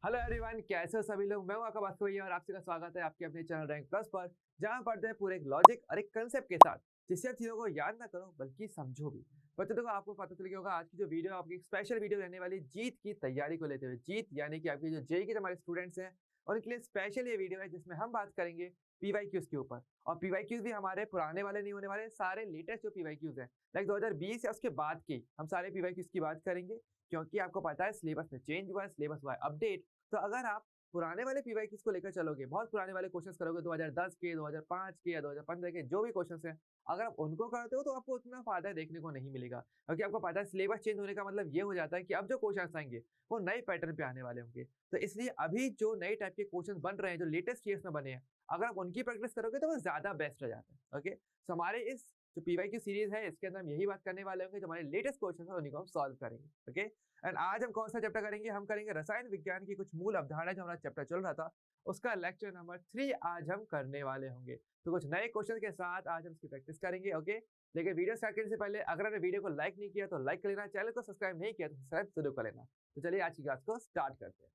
Hello everyone, कैसे हो सभी लोग। मैं हूं आपका बात और आप सबका स्वागत है आपके अपने चैनल रैंक प्लस पर, जहां पढ़ते हैं पूरे एक लॉजिक और एक कंसेप्ट के साथ, जिससे आप चीजों को याद ना करो बल्कि समझो भी। बच्चों देखो, आपको पता चल गया होगा आज की जो वीडियो आपकी एक स्पेशल वीडियो रहने वाली जीत की तैयारी को लेते हुए। जीत यानी कि आपकी जो जेई के हमारे स्टूडेंट्स हैं उनके लिए स्पेशल ये वीडियो है, जिसमें हम बात करेंगे पीवाईक्यूज के ऊपर। और पीवाईक्यूज भी हमारे पुराने वाले नहीं होने वाले, सारे लेटेस्ट जो पीवाईक्यूज हैं लाइक 2020 या उसके बाद की हम सारे पीवाईक्यूज की बात करेंगे। क्योंकि आपको पता है सिलेबस में चेंज हुआ है, सिलेबस हुआ है अपडेट। तो अगर आप पुराने वाले पीवाईक्यूज को लेकर चलोगे, बहुत पुराने वाले क्वेश्चंस करोगे 2010 के, 2005 के या 2015 के जो भी क्वेश्चंस हैं, अगर आप उनको करते हो तो आपको उतना फायदा देखने को नहीं मिलेगा। क्योंकि आपको पता है सिलेबस चेंज होने का मतलब ये हो जाता है कि अब जो क्वेश्चंस आएंगे वो नए पैटर्न पे आने वाले होंगे। तो इसलिए अभी जो नए टाइप के क्वेश्चंस बन रहे हैं, जो लेटेस्ट ईयर्स में बने हैं, अगर आप उनकी प्रैक्टिस करोगे तो वो ज्यादा बेस्ट रह जाता है। ओके, तो हमारे इस जो पीवाईक्यू सीरीज है इसके अंदर हम यही बात करने वाले होंगे, जो हमारे लेटेस्ट क्वेश्चन है उन्हीं को हम सॉल्व करेंगे। ओके, एंड आज हम कौन सा चैप्टर करेंगे? हम करेंगे रसायन विज्ञान की कुछ मूल अवधारणा, जो हमारा चैप्टर चल रहा था उसका लेक्चर नंबर 3 आज हम करने वाले होंगे। तो कुछ नए क्वेश्चन के साथ आज हम इसकी प्रैक्टिस करेंगे। ओके, लेकिन वीडियो स्टार्ट करने से पहले अगर आपने वीडियो को लाइक नहीं किया तो लाइक कर लेना, चैनल को सब्सक्राइब नहीं किया तो सब्सक्राइब जरूर कर लेना। तो चलिए आज की क्लास को स्टार्ट करते हैं।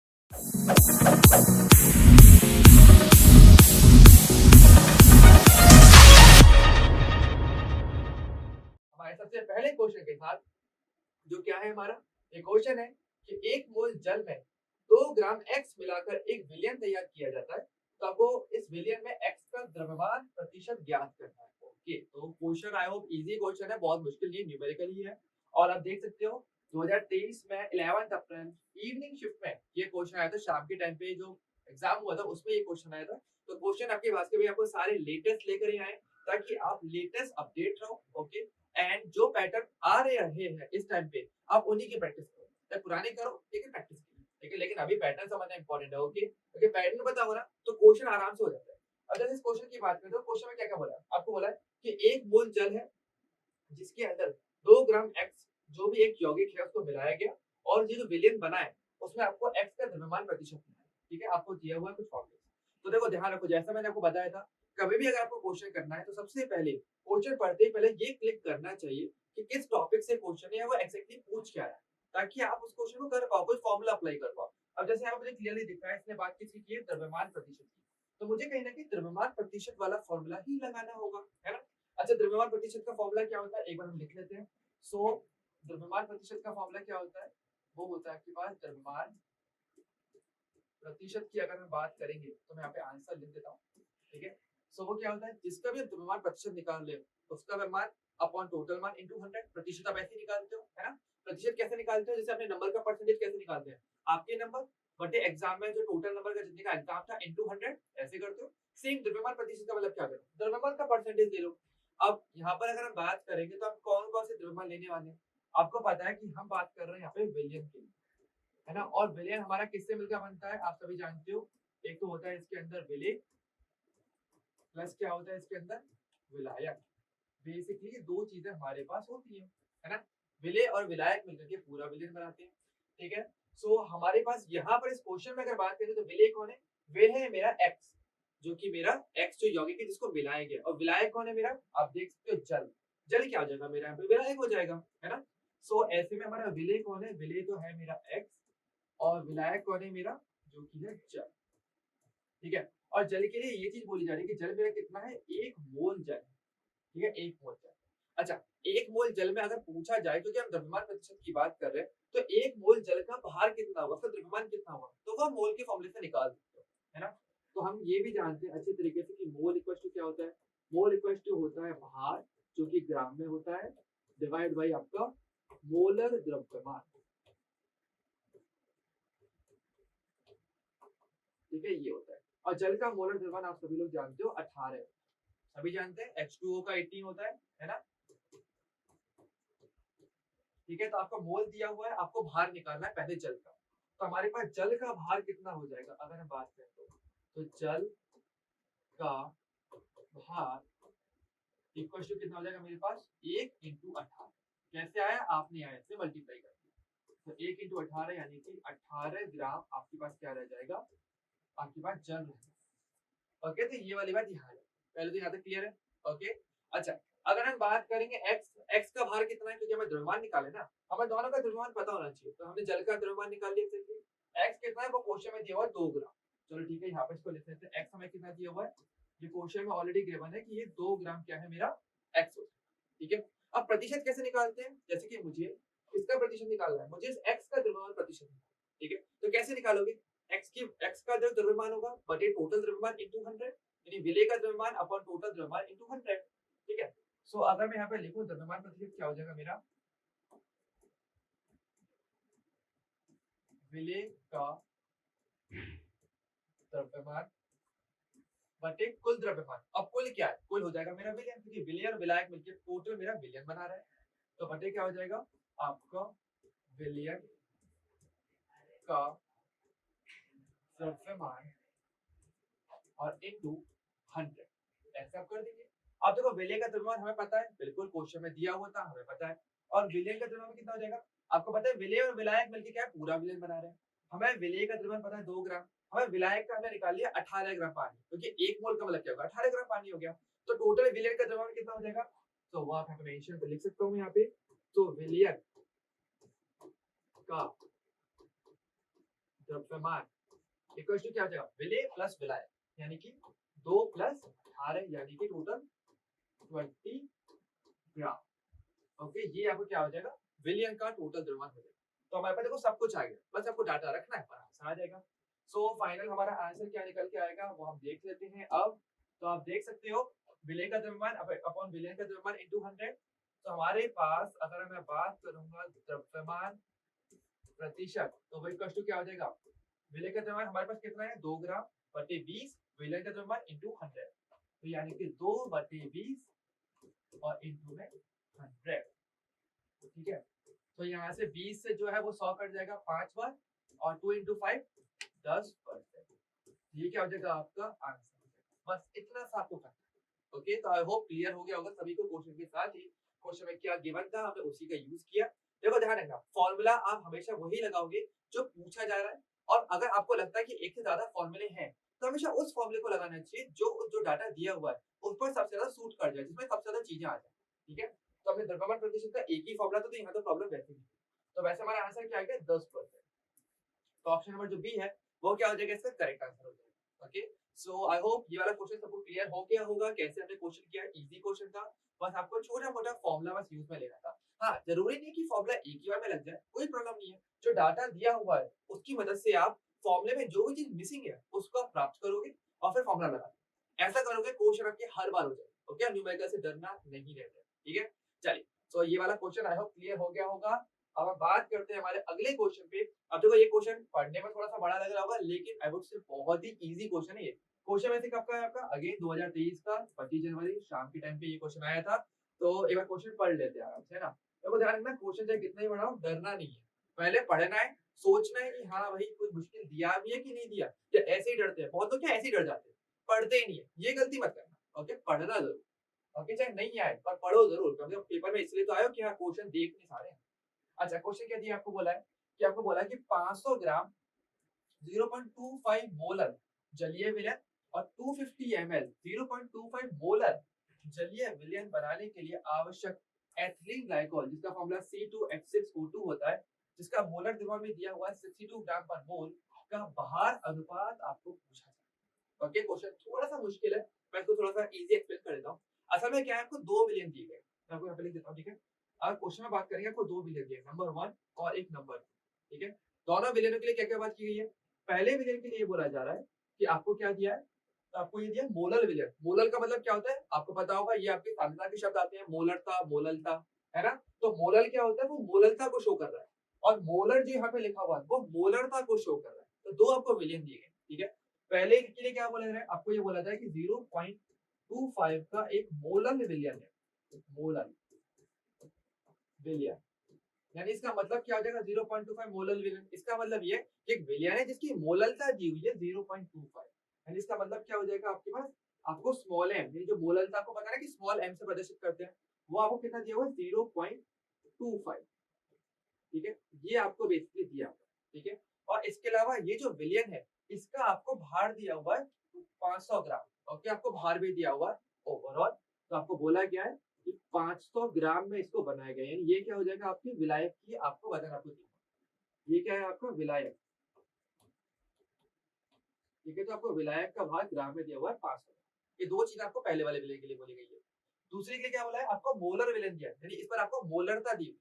हमारे सबसे पहले क्वेश्चन के साथ जो क्या है हमारा, एक क्वेश्चन है कि एक मोल जल में 2 ग्राम एक्स मिलाकर एक विलयन तैयार किया जाता है। तो आपको इस विलयन में एक्स का द्रव्यमान प्रतिशत ज्ञात करना है। ओके, तो question I hope easy question है, बहुत मुश्किल नहीं, न्यूमेरिकल ही है। और आप देख सकते हो 2023 में 11 अप्रैल इवनिंग शिफ्ट में ये क्वेश्चन आया था, शाम के टाइम पे जो एग्जाम हुआ था उसमें ये क्वेश्चन आया था। तो क्वेश्चन आपके पास के भी आपको सारे लेटेस्ट लेकर ही आए ताकि आप लेटेस्ट अपडेट रहो। ओके, एंड जो पैटर्न आ रहे हैं इस टाइम पे आप उन्हीं की प्रैक्टिस करो, चाहे पुराने करो लेकिन प्रैक्टिस कीजिए। लेकिन अभी पैटर्न समझना इंपॉर्टेंट है। ओके, क्योंकि पैटर्न पता हो ना तो क्वेश्चन आराम से हो जाता है। अगर इस क्वेश्चन की बात करें तो क्वेश्चन में क्या क्या बोला है, आपको बोला है कि एक मोल जल है जिसके अंदर 2 ग्राम एक्स जो भी एक यौगिक है उसको मिलाया गया, और ये जो विलयन बना है उसमें आपको एक्स का द्रव्यमान प्रतिशत मिला है। ठीक है, आपको दिया हुआ है कुछ फॉर्मूले। तो देखो ध्यान रखो, जैसा मैंने आपको बताया था, कभी भी अगर आपको क्वेश्चन करना है तो सबसे पहले क्वेश्चन पढ़ते ही पहले ये क्लिक करना चाहिए कि किस टॉपिक से क्वेश्चन है, वो एक्जेक्टली पूछ क्या रहा है, ताकि आप उस क्वेश्चन को कर पाओ, कोई फॉर्मूला अप्लाई कर पाओ। अब जैसे यहाँ पे मुझे क्लियरली दिख रहा है, इसने बात किसकी की है, द्रव्यमान प्रतिशत की। तो मुझे कहीं ना कहीं द्रव्यमान प्रतिशत वाला फॉर्मूला ही लगाना होगा, है ना। अच्छा, द्रव्यमान प्रतिशत का फॉर्मूला क्या होता है एक बार हम लिख लेते हैं। सो द्रव्यमान प्रतिशत का फॉर्मूला क्या होता है, वो होता है आपके पास द्रव्यमान प्रतिशत की अगर हम बात करेंगे तो मैं यहाँ पे आंसर लिख देता हूँ। ठीक है, सो वो क्या होता है, जिसका भी द्रव्यमान प्रतिशत निकाल ले उसका द्रव्यमान अपॉन टोटल मान इनटू 100। प्रतिशत आप ऐसे निकालते हो, है ना। प्रतिशत कैसे निकालते हो, जैसे अपने नंबर का परसेंटेज कैसे निकालते हैं, आपके नंबर बटे एग्जाम में जो टोटल नंबर का जितने का एग्जाम था इनटू 100 ऐसे करते हो। सेम द्रव्यमान प्रतिशत का मतलब क्या करो, द्रव्यमान का परसेंटेज ले लो। अब यहाँ पर अगर हम बात करेंगे तो आप कौन कौन से द्रव्यमान लेने वाले हैं, आपको पता है कि हम बात कर रहे हैं यहाँ पे विलियन की, है ना। और विलयन हमारा किससे मिलकर बनता है आप सभी जानते हो, एक तो होता है इसके अंदर विलेय, प्लस क्या होता है इसके अंदर विलायक। बेसिकली ये दो चीजें हमारे पास होती है ना। विलेय और विलायक मिलकर के पूरा विलयन बनाते हैं। ठीक है, सो हमारे पास यहाँ पर इस क्वेश्चन में अगर बात करें तो विलेय कौन है, वे है मेरा एक्स, जो कि मेरा एक्स जो यौगिक है जिसको विलाया गया, और विलायक कौन है मेरा, आप देख सकते हो जल। जल क्या हो जाएगा मेरा यहाँ पे, विलायक हो जाएगा, है ना। सो ऐसे में हमारा विलेय कौन है, विलेय तो है मेरा एक्स, और विलायक कौन है मेरा, जो कि है जल। ठीक है, और जल के लिए ये चीज बोली जा रही है कि जल मेरा कितना है, 1 मोल जल। ठीक है, 1 मोल जल। अच्छा, 1 मोल जल में अगर पूछा जाए तो क्या हम द्रव्यमान प्रतिशत की बात कर रहे हैं, तो 1 मोल जल का भार कितना होगा, उसका द्रव्यमान कितना होगा, तो वो मोल के फॉर्मूले से निकाल सकते हो, है ना। तो हम ये भी जानते हैं अच्छे तरीके से कि मोल इक्वल टू क्या होता है, मोल इक्वल टू होता है भार, जो कि ग्राम में होता है, डिवाइड बाई आपका मोलर द्रव्यमान। ठीक है, ये होता है। और जल का मोलर द्रव्यमान आप सभी लोग जानते हो 18, सभी जानते हैं H2O का 18 होता है ना। ठीक है, तो आपका मोल दिया हुआ है, आपको भार निकालना है पहले जल का। तो हमारे पास जल का भार कितना हो जाएगा अगर हम बात करें तो जल का भार इक्वल टू कितना हो जाएगा मेरे पास, 1 × 18। कैसे आया, आपने आया से मल्टीप्लाई कर दिया, तो 1 × 18 यानी कि 18 ग्राम आपके पास क्या रह जाएगा, आपके पास जल रहेगा। ओके, तो ये वाली बात यहाँ है, पहले तो यहाँ तक क्लियर है। ओके, अच्छा, अगर हम बात करेंगे एक्स, एक्स का भार कितना है, क्योंकि हमें द्रव्यमान निकाले ना, हमें दोनों का द्रव्यमान पता होना चाहिए, तो हमने जल का द्रव्यमान निकाल लिया। एक्स कितना है वो क्वेश्चन में दिया हुआ है 2 ग्राम। चलो ठीक है, यहाँ पे इसको लिख लेते हैं। एक्स हमें कितना दिया हुआ है, ये क्वेश्चन में ऑलरेडी गिवन है कि ये 2 ग्राम क्या है मेरा एक्स होता है। ठीक है, अब प्रतिशत कैसे निकालते हैं, जैसे कि मुझे इसका प्रतिशत निकालना है, मुझे इस एक्स का द्रव्यमान प्रतिशत निकालना है। ठीक है, तो कैसे निकालोगे, एक्स का जो द्रव्यमान होगा बटे टोटल द्रव्यमान इनटू 100, यानी विलेय का द्रव्यमान अपॉन टोटल द्रव्यमान इनटू 100। ठीक है, सो अगर मैं यहाँ पे लिखूं द्रव्यमान प्रतिशत क्या हो जाएगा मेरा, विलेय का द्रव्यमान बटे कुल द्रव्यमान। अब कुल क्या है, कुल हो जाएगा मेरा विलयन, क्योंकि विलय और विलायक मिलकर टोटल मेरा विलयन बना रहा है। तो बटे क्या हो जाएगा आपका विलयन का द्रव्यमान और इनटू 100, ऐसे आप कर देंगे। अब देखो विलय का द्रव्यमान हमें पता है, बिल्कुल क्वेश्चन में दिया हुआ था, हमें पता है। और विलयन का द्रव्यमान कितना हो जाएगा, आपको पता है विलय और विलायक मिलकर क्या है, पूरा विलयन बना रहे हैं। हमें विलय का द्रव्यमान पता है 2 ग्राम, हमें विलायक का हमने निकाल लिया 18 ग्राम पानी, क्योंकि 1 मोल का मतलब क्या होगा 18 ग्राम पानी हो गया। तो टोटल विलयन का द्रव्यमान कितना हो जाएगा, तो वो आप मेंशन पे लिख सकता हूँ यहाँ पे। तो विलयन का द्रव्यमान इक्वल टू क्या हो जाएगा, विलय प्लस विलायक, यानी कि 2 प्लस 18, यानी कि टोटल 20 ग्राम। ओके, ये आपको क्या हो जाएगा, विलियन का टोटल द्रव्यमान हो जाएगा। तो हमारे पास देखो सब कुछ आ गया, बस आपको डाटा रखना है, आंसर आ जाएगा। सो फाइनल हमारा आंसर क्या निकल के आएगा वो हम देख लेते हैं अब। तो आप देख सकते हो विलय का द्रव्यमान अपॉन विलयन का द्रव्यमान इनटू 100। तो हमारे पास अगर मैं बात करूंगा द्रव्यमान प्रतिशत, तो वही इक्वल टू क्या हो जाएगा, विलय का द्रव्यमान हमारे पास कितना है 2 ग्राम बटे 20, विलयन का द्रव्यमान इनटू 100, तो यानी कि 2 बटे 20 और इनटू में 100। ठीक है, तो यहाँ से 20 से जो है वो 100 कट जाएगा 5 बार, और 2 इंटू 5 10%। ये क्या हो जाएगा आपका आंसर, बस इतना सा आपको करना है। ओके, तो आई होप क्लियर हो गया होगा सभी को। क्वेश्चन के साथ ही क्वेश्चन में क्या गिवन था हमने उसी का यूज किया। देखो ध्यान रखना, फॉर्मूला आप हमेशा वही लगाओगे जो पूछा जा रहा है, और अगर आपको लगता है कि एक से ज्यादा फॉर्मूले हैं तो हमेशा उस फॉर्मूले को लगाना चाहिए जो जो डाटा दिया हुआ है उस पर सबसे ज्यादा सूट कर जाए, जिसमें सबसे ज्यादा चीजें आ जाए। ठीक है, तो हमने द्रव्यमान प्रतिशत का एक ही फॉर्मूला था, तो यहाँ तो प्रॉब्लम वैसे नहीं। तो वैसे हमारा आंसर क्या आएगा 10%। तो ऑप्शन नंबर जो बी है वो क्या हो जाएगा, इसका करेक्ट आंसर हो जाएगा। ओके, सो आई होप ये वाला क्वेश्चन सबको क्लियर हो गया होगा, कैसे हमने क्वेश्चन किया, इजी क्वेश्चन था। बस आपको छोटा मोटा फॉर्मूला बस यूज में लेना था। हाँ, जरूरी नहीं कि फॉर्मूला एक ही बार में लग जाए, कोई प्रॉब्लम नहीं है। जो डाटा दिया हुआ है उसकी मदद से आप फॉर्मूले में जो भी चीज मिसिंग है उसको आप प्राप्त करोगे और फिर फॉर्मूला लगाओगे। ऐसा करोगे क्वेश्चन आपके हर बार हो जाएगा। ओके, न्यूमेरिकल से डरना नहीं रहता है। ठीक है, चलिए, तो ये वाला क्वेश्चन आई होप क्लियर हो गया होगा। अब हम बात करते हैं हमारे अगले क्वेश्चन पे। अब देखो ये क्वेश्चन पढ़ने में थोड़ा सा बड़ा लग रहा होगा, लेकिन आई वुड से बहुत ही इजी क्वेश्चन है ये। क्वेश्चन वैसे कब का है आपका, अगेन 2023 का 25 जनवरी शाम के टाइम पे ये क्वेश्चन आया था। तो एक बार क्वेश्चन पढ़ लेते हैं आराम से, है ना। देखो ध्यान रखना, क्वेश्चन चाहे कितना ही बड़ा हो डरना नहीं है, पहले पढ़ना है, सोचना है कि हाँ भाई कोई मुश्किल दिया भी है कि नहीं दिया, या ऐसे ही डरते हैं बहुत लोग, क्या ऐसे ही डर जाते हैं, पढ़ते ही नहीं है, ये गलती मत करना। ओके, पढ़ना जरूर, ओके, चाहे नहीं आए पर पढ़ो जरूर, क्योंकि पेपर में इसलिए तो आयो कि हाँ क्वेश्चन देख नहीं सारे। अच्छा, क्वेश्चन क्या दिया आपको, बोला है कि आपको बोला है कि 500 ग्राम 0.25 मोलर जलीय विलयन और 250 ml 0.25 मोलर जलीय विलयन बनाने के लिए आवश्यक एथिलीन ग्लाइकोल, जिसका फॉर्मूला C2H6O2 होता है, जिसका मोलर द्रव्यमान में दिया हुआ है 62 ग्राम पर मोल, का भार अनुपात आपको पूछा जाए। ओके, क्वेश्चन थोड़ा सा मुश्किल है, मैं इसको थोड़ा सा इजी एक्सप्लेन कर देता हूँ। असल में क्या है, आपको 2 विलयन दिए गए, मैं आपको यहाँ पे लिख देता हूँ। ठीक है, अब क्वेश्चन में बात करेंगे, आपको 2 विलयन दिए, नंबर 1 और एक नंबर 2। ठीक है, दोनों विलयनों के लिए क्या क्या बात की गई है। पहले विलयन के लिए बोला जा रहा है कि आपको क्या दिया है, तो आपको ये दिया मोलर विलयन। मोलर का मतलब क्या होता है आपको पता होगा, ये आपके सांद्रता के शब्द आते हैं, मोलरता मोललता, है ना। तो मोलर क्या होता है, वो मोललता को शो कर रहा है, और मोलर जो यहाँ पे लिखा हुआ है वो मोलरता को शो कर रहा है। तो दो आपको विलयन दिए गए। ठीक है, पहले के लिए क्या बोला जा रहा है, आपको ये बोला जाए कि 0.25 का एक मोलर विलयन है, मोलर विलयन, यानी इसका मतलब क्या हो जाएगा 0.25 मोलर विलयन। इसका मतलब ये कि एक विलयन है जिसकी मोललता दी हुई है 0.25, यानी इसका मतलब क्या हो जाएगा आपके पास, आपको स्मॉल एम, यानी जो मोललता आपको पता है कि स्मॉल एम से प्रदर्शित करते हैं, वो आपको कितना दिया हुआ है 0.25। ठीक है, ये आपको बेसिकली दिया हुआ है। ठीक है, और इसके अलावा ये जो विलयन है इसका आपको भार दिया हुआ है 500 ग्राम। ओके, आपको भार भी दिया हुआ है ओवरऑल। तो आपको बोला गया है कि 500 ग्राम में इसको बनाया गया है, यानी ये क्या हो जाएगा आपकी विलायक की आपको वजन आपको दी। ये क्या है आपका विलायक, ठीक है, तो आपको विलायक का भार ग्राम में दिया हुआ है 500। ये दो चीजें आपको पहले वाले विलेन के लिए बोली गई है। दूसरे के लिए क्या बोला है, आपको मोलर विलेन दिया है, यानी इस पर आपको मोलरता दी हुई है।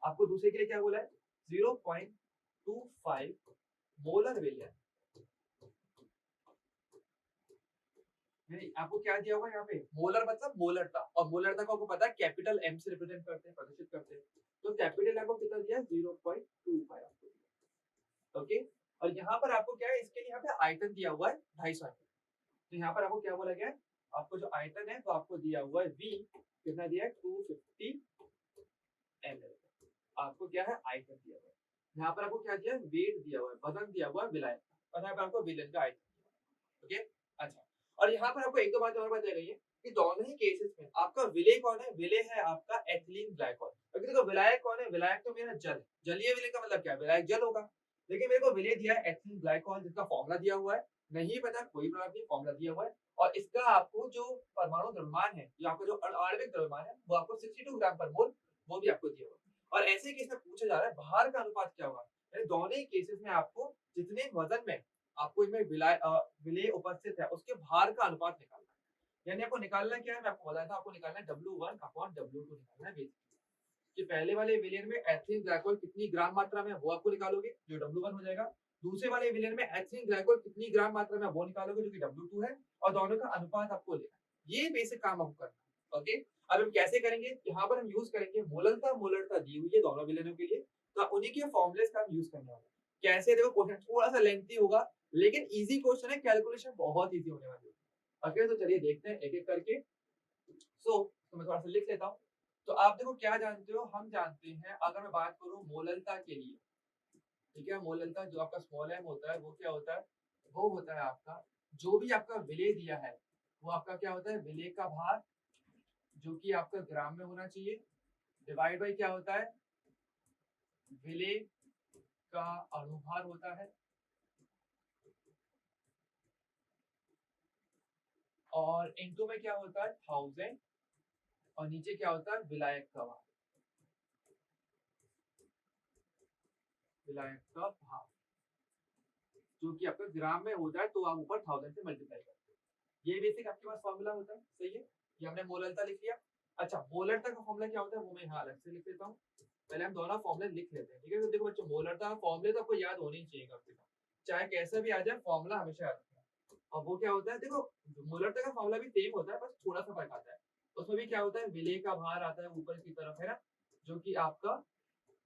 आपको दूसरे के लिए क्या बोला है, 0.25 मोलर विलेन। नहीं, आपको क्या दिया होगा यहाँ पे, मोलर मतलब मोलरता, और मोलरता को आपको पता है कैपिटल एम से रिप्रेजेंट करते हैं, प्रदर्शित करते हैं। तो कैपिटल एम को कितना दिया है, 0.25 आपको दिया। ओके, और यहाँ पर आपको क्या है, इसके लिए यहाँ पे आयतन दिया हुआ है 250 एम। तो यहाँ पर आपको क्या बोला गया है, आपको जो आयतन है तो आपको दिया हुआ है V, कितना दिया है, 250 ml। आपको क्या है, आयतन दिया हुआ है। यहाँ पर आपको क्या दिया है, वेट दिया हुआ है, वजन दिया हुआ है विलायक का, और यहाँ पर आपको विलेन का आयतन दिया हुआ है। ओके, अच्छा, और यहाँ पर आपको एक दो बात और बताई गई है कि दोनों ही केसेस में आपका विलेय कौन है, विलेय है आपका एथिलीन ग्लाइकोल। अगर देखो विलायक कौन है, विलायक तो मेरा जल है, जलीय विलेय का मतलब क्या है, विलायक जल होगा। लेकिन मेरे को विलेय दिया है एथिलीन ग्लाइकोल, जिसका फॉर्मूला दिया हुआ है, नहीं पता कोई प्रॉब्लम नहीं, फॉर्मूला दिया हुआ है। और इसका आपको जो परमाणु द्रव्यमान है, जो आपका जो आणविक द्रव्यमान है, वो आपको 62 ग्राम पर मोल, वो भी आपको दिया हुआ है। और ऐसे केस में पूछा जा रहा है भार का अनुपात क्या होगा, यानी दोनों ही केसेस में आपको जितने वजन में आपको इनमें विलेय उपस्थित है उसके भार का अनुपात निकालना है। यानी आपको निकालना क्या है, मैं आपको बताया था, आपको निकालना है W1/W2 निकालना है बेसिकली। कि पहले वाले विलेन में एथिलीन ग्लाइकोल कितनी ग्राम मात्रा में है वो आपको निकालोगे, जो W1 हो जाएगा। दूसरे वाले विलेन में एथिलीन ग्लाइकोल कितनी ग्राम मात्रा में वो निकालोगे, जो कि W2 है, और दोनों का अनुपात आपको लेना है। ये बेसिक काम आपको करना है। ओके, अब हम कैसे करेंगे, यहाँ पर हम यूज करेंगे मोलरता, मोलरता दी हुई है दोनों विलेनों के लिए, तो उन्हीं के फॉर्मुलेस का हम यूज करने वाले हैं। कैसे, देखो क्वेश्चन थोड़ा सा लेंथी होगा, लेकिन इजी क्वेश्चन है, कैलकुलेशन बहुत इजी होने वाली है। ओके, तो चलिए देखते हैं एक एक करके। तो मैं थोड़ा सा लिख लेता हूँ। तो आप देखो क्या जानते हो, हम जानते हैं, अगर मैं बात करूँ मोललता के लिए, ठीक है, मोललता जो आपका स्मॉल एम होता है वो क्या होता है, वो होता है आपका जो भी आपका विलेय दिया है, वो आपका क्या होता है, विलेय का भार, जो कि आपका ग्राम में होना चाहिए, डिवाइड बाई क्या होता है, विलेय का अणुभार होता है, और इनटू में क्या होता है 1000, और नीचे क्या होता है विलायक का भार, विलायक का भार जो कि आपका ग्राम में होता है, तो आप ऊपर 1000 से मल्टीप्लाई करते हैं। ये बेसिक आपके पास फॉर्मूला होता है, सही है। ये हमने मोलरता लिख लिया। अच्छा, मोलरता का फॉर्मूला क्या होता है वो मैं यहाँ अलग से लिख देता हूँ। पहले हम दोनों फॉर्मूले लिख लेते हैं, ठीक है। तो देखो बच्चों, मोलरता का फॉर्मूले तो आपको याद होने ही चाहिए कम से कम, चाहे कैसा भी आ जाए, फॉर्मूला हमेशा याद रखना। और वो क्या होता है, देखो मोलरता का फॉर्मूला भी सेम होता है, बस थोड़ा सा फर्क आता है। उसमें भी क्या होता है, विलेय का भार आता है ऊपर की तरफ, है ना, जो कि आपका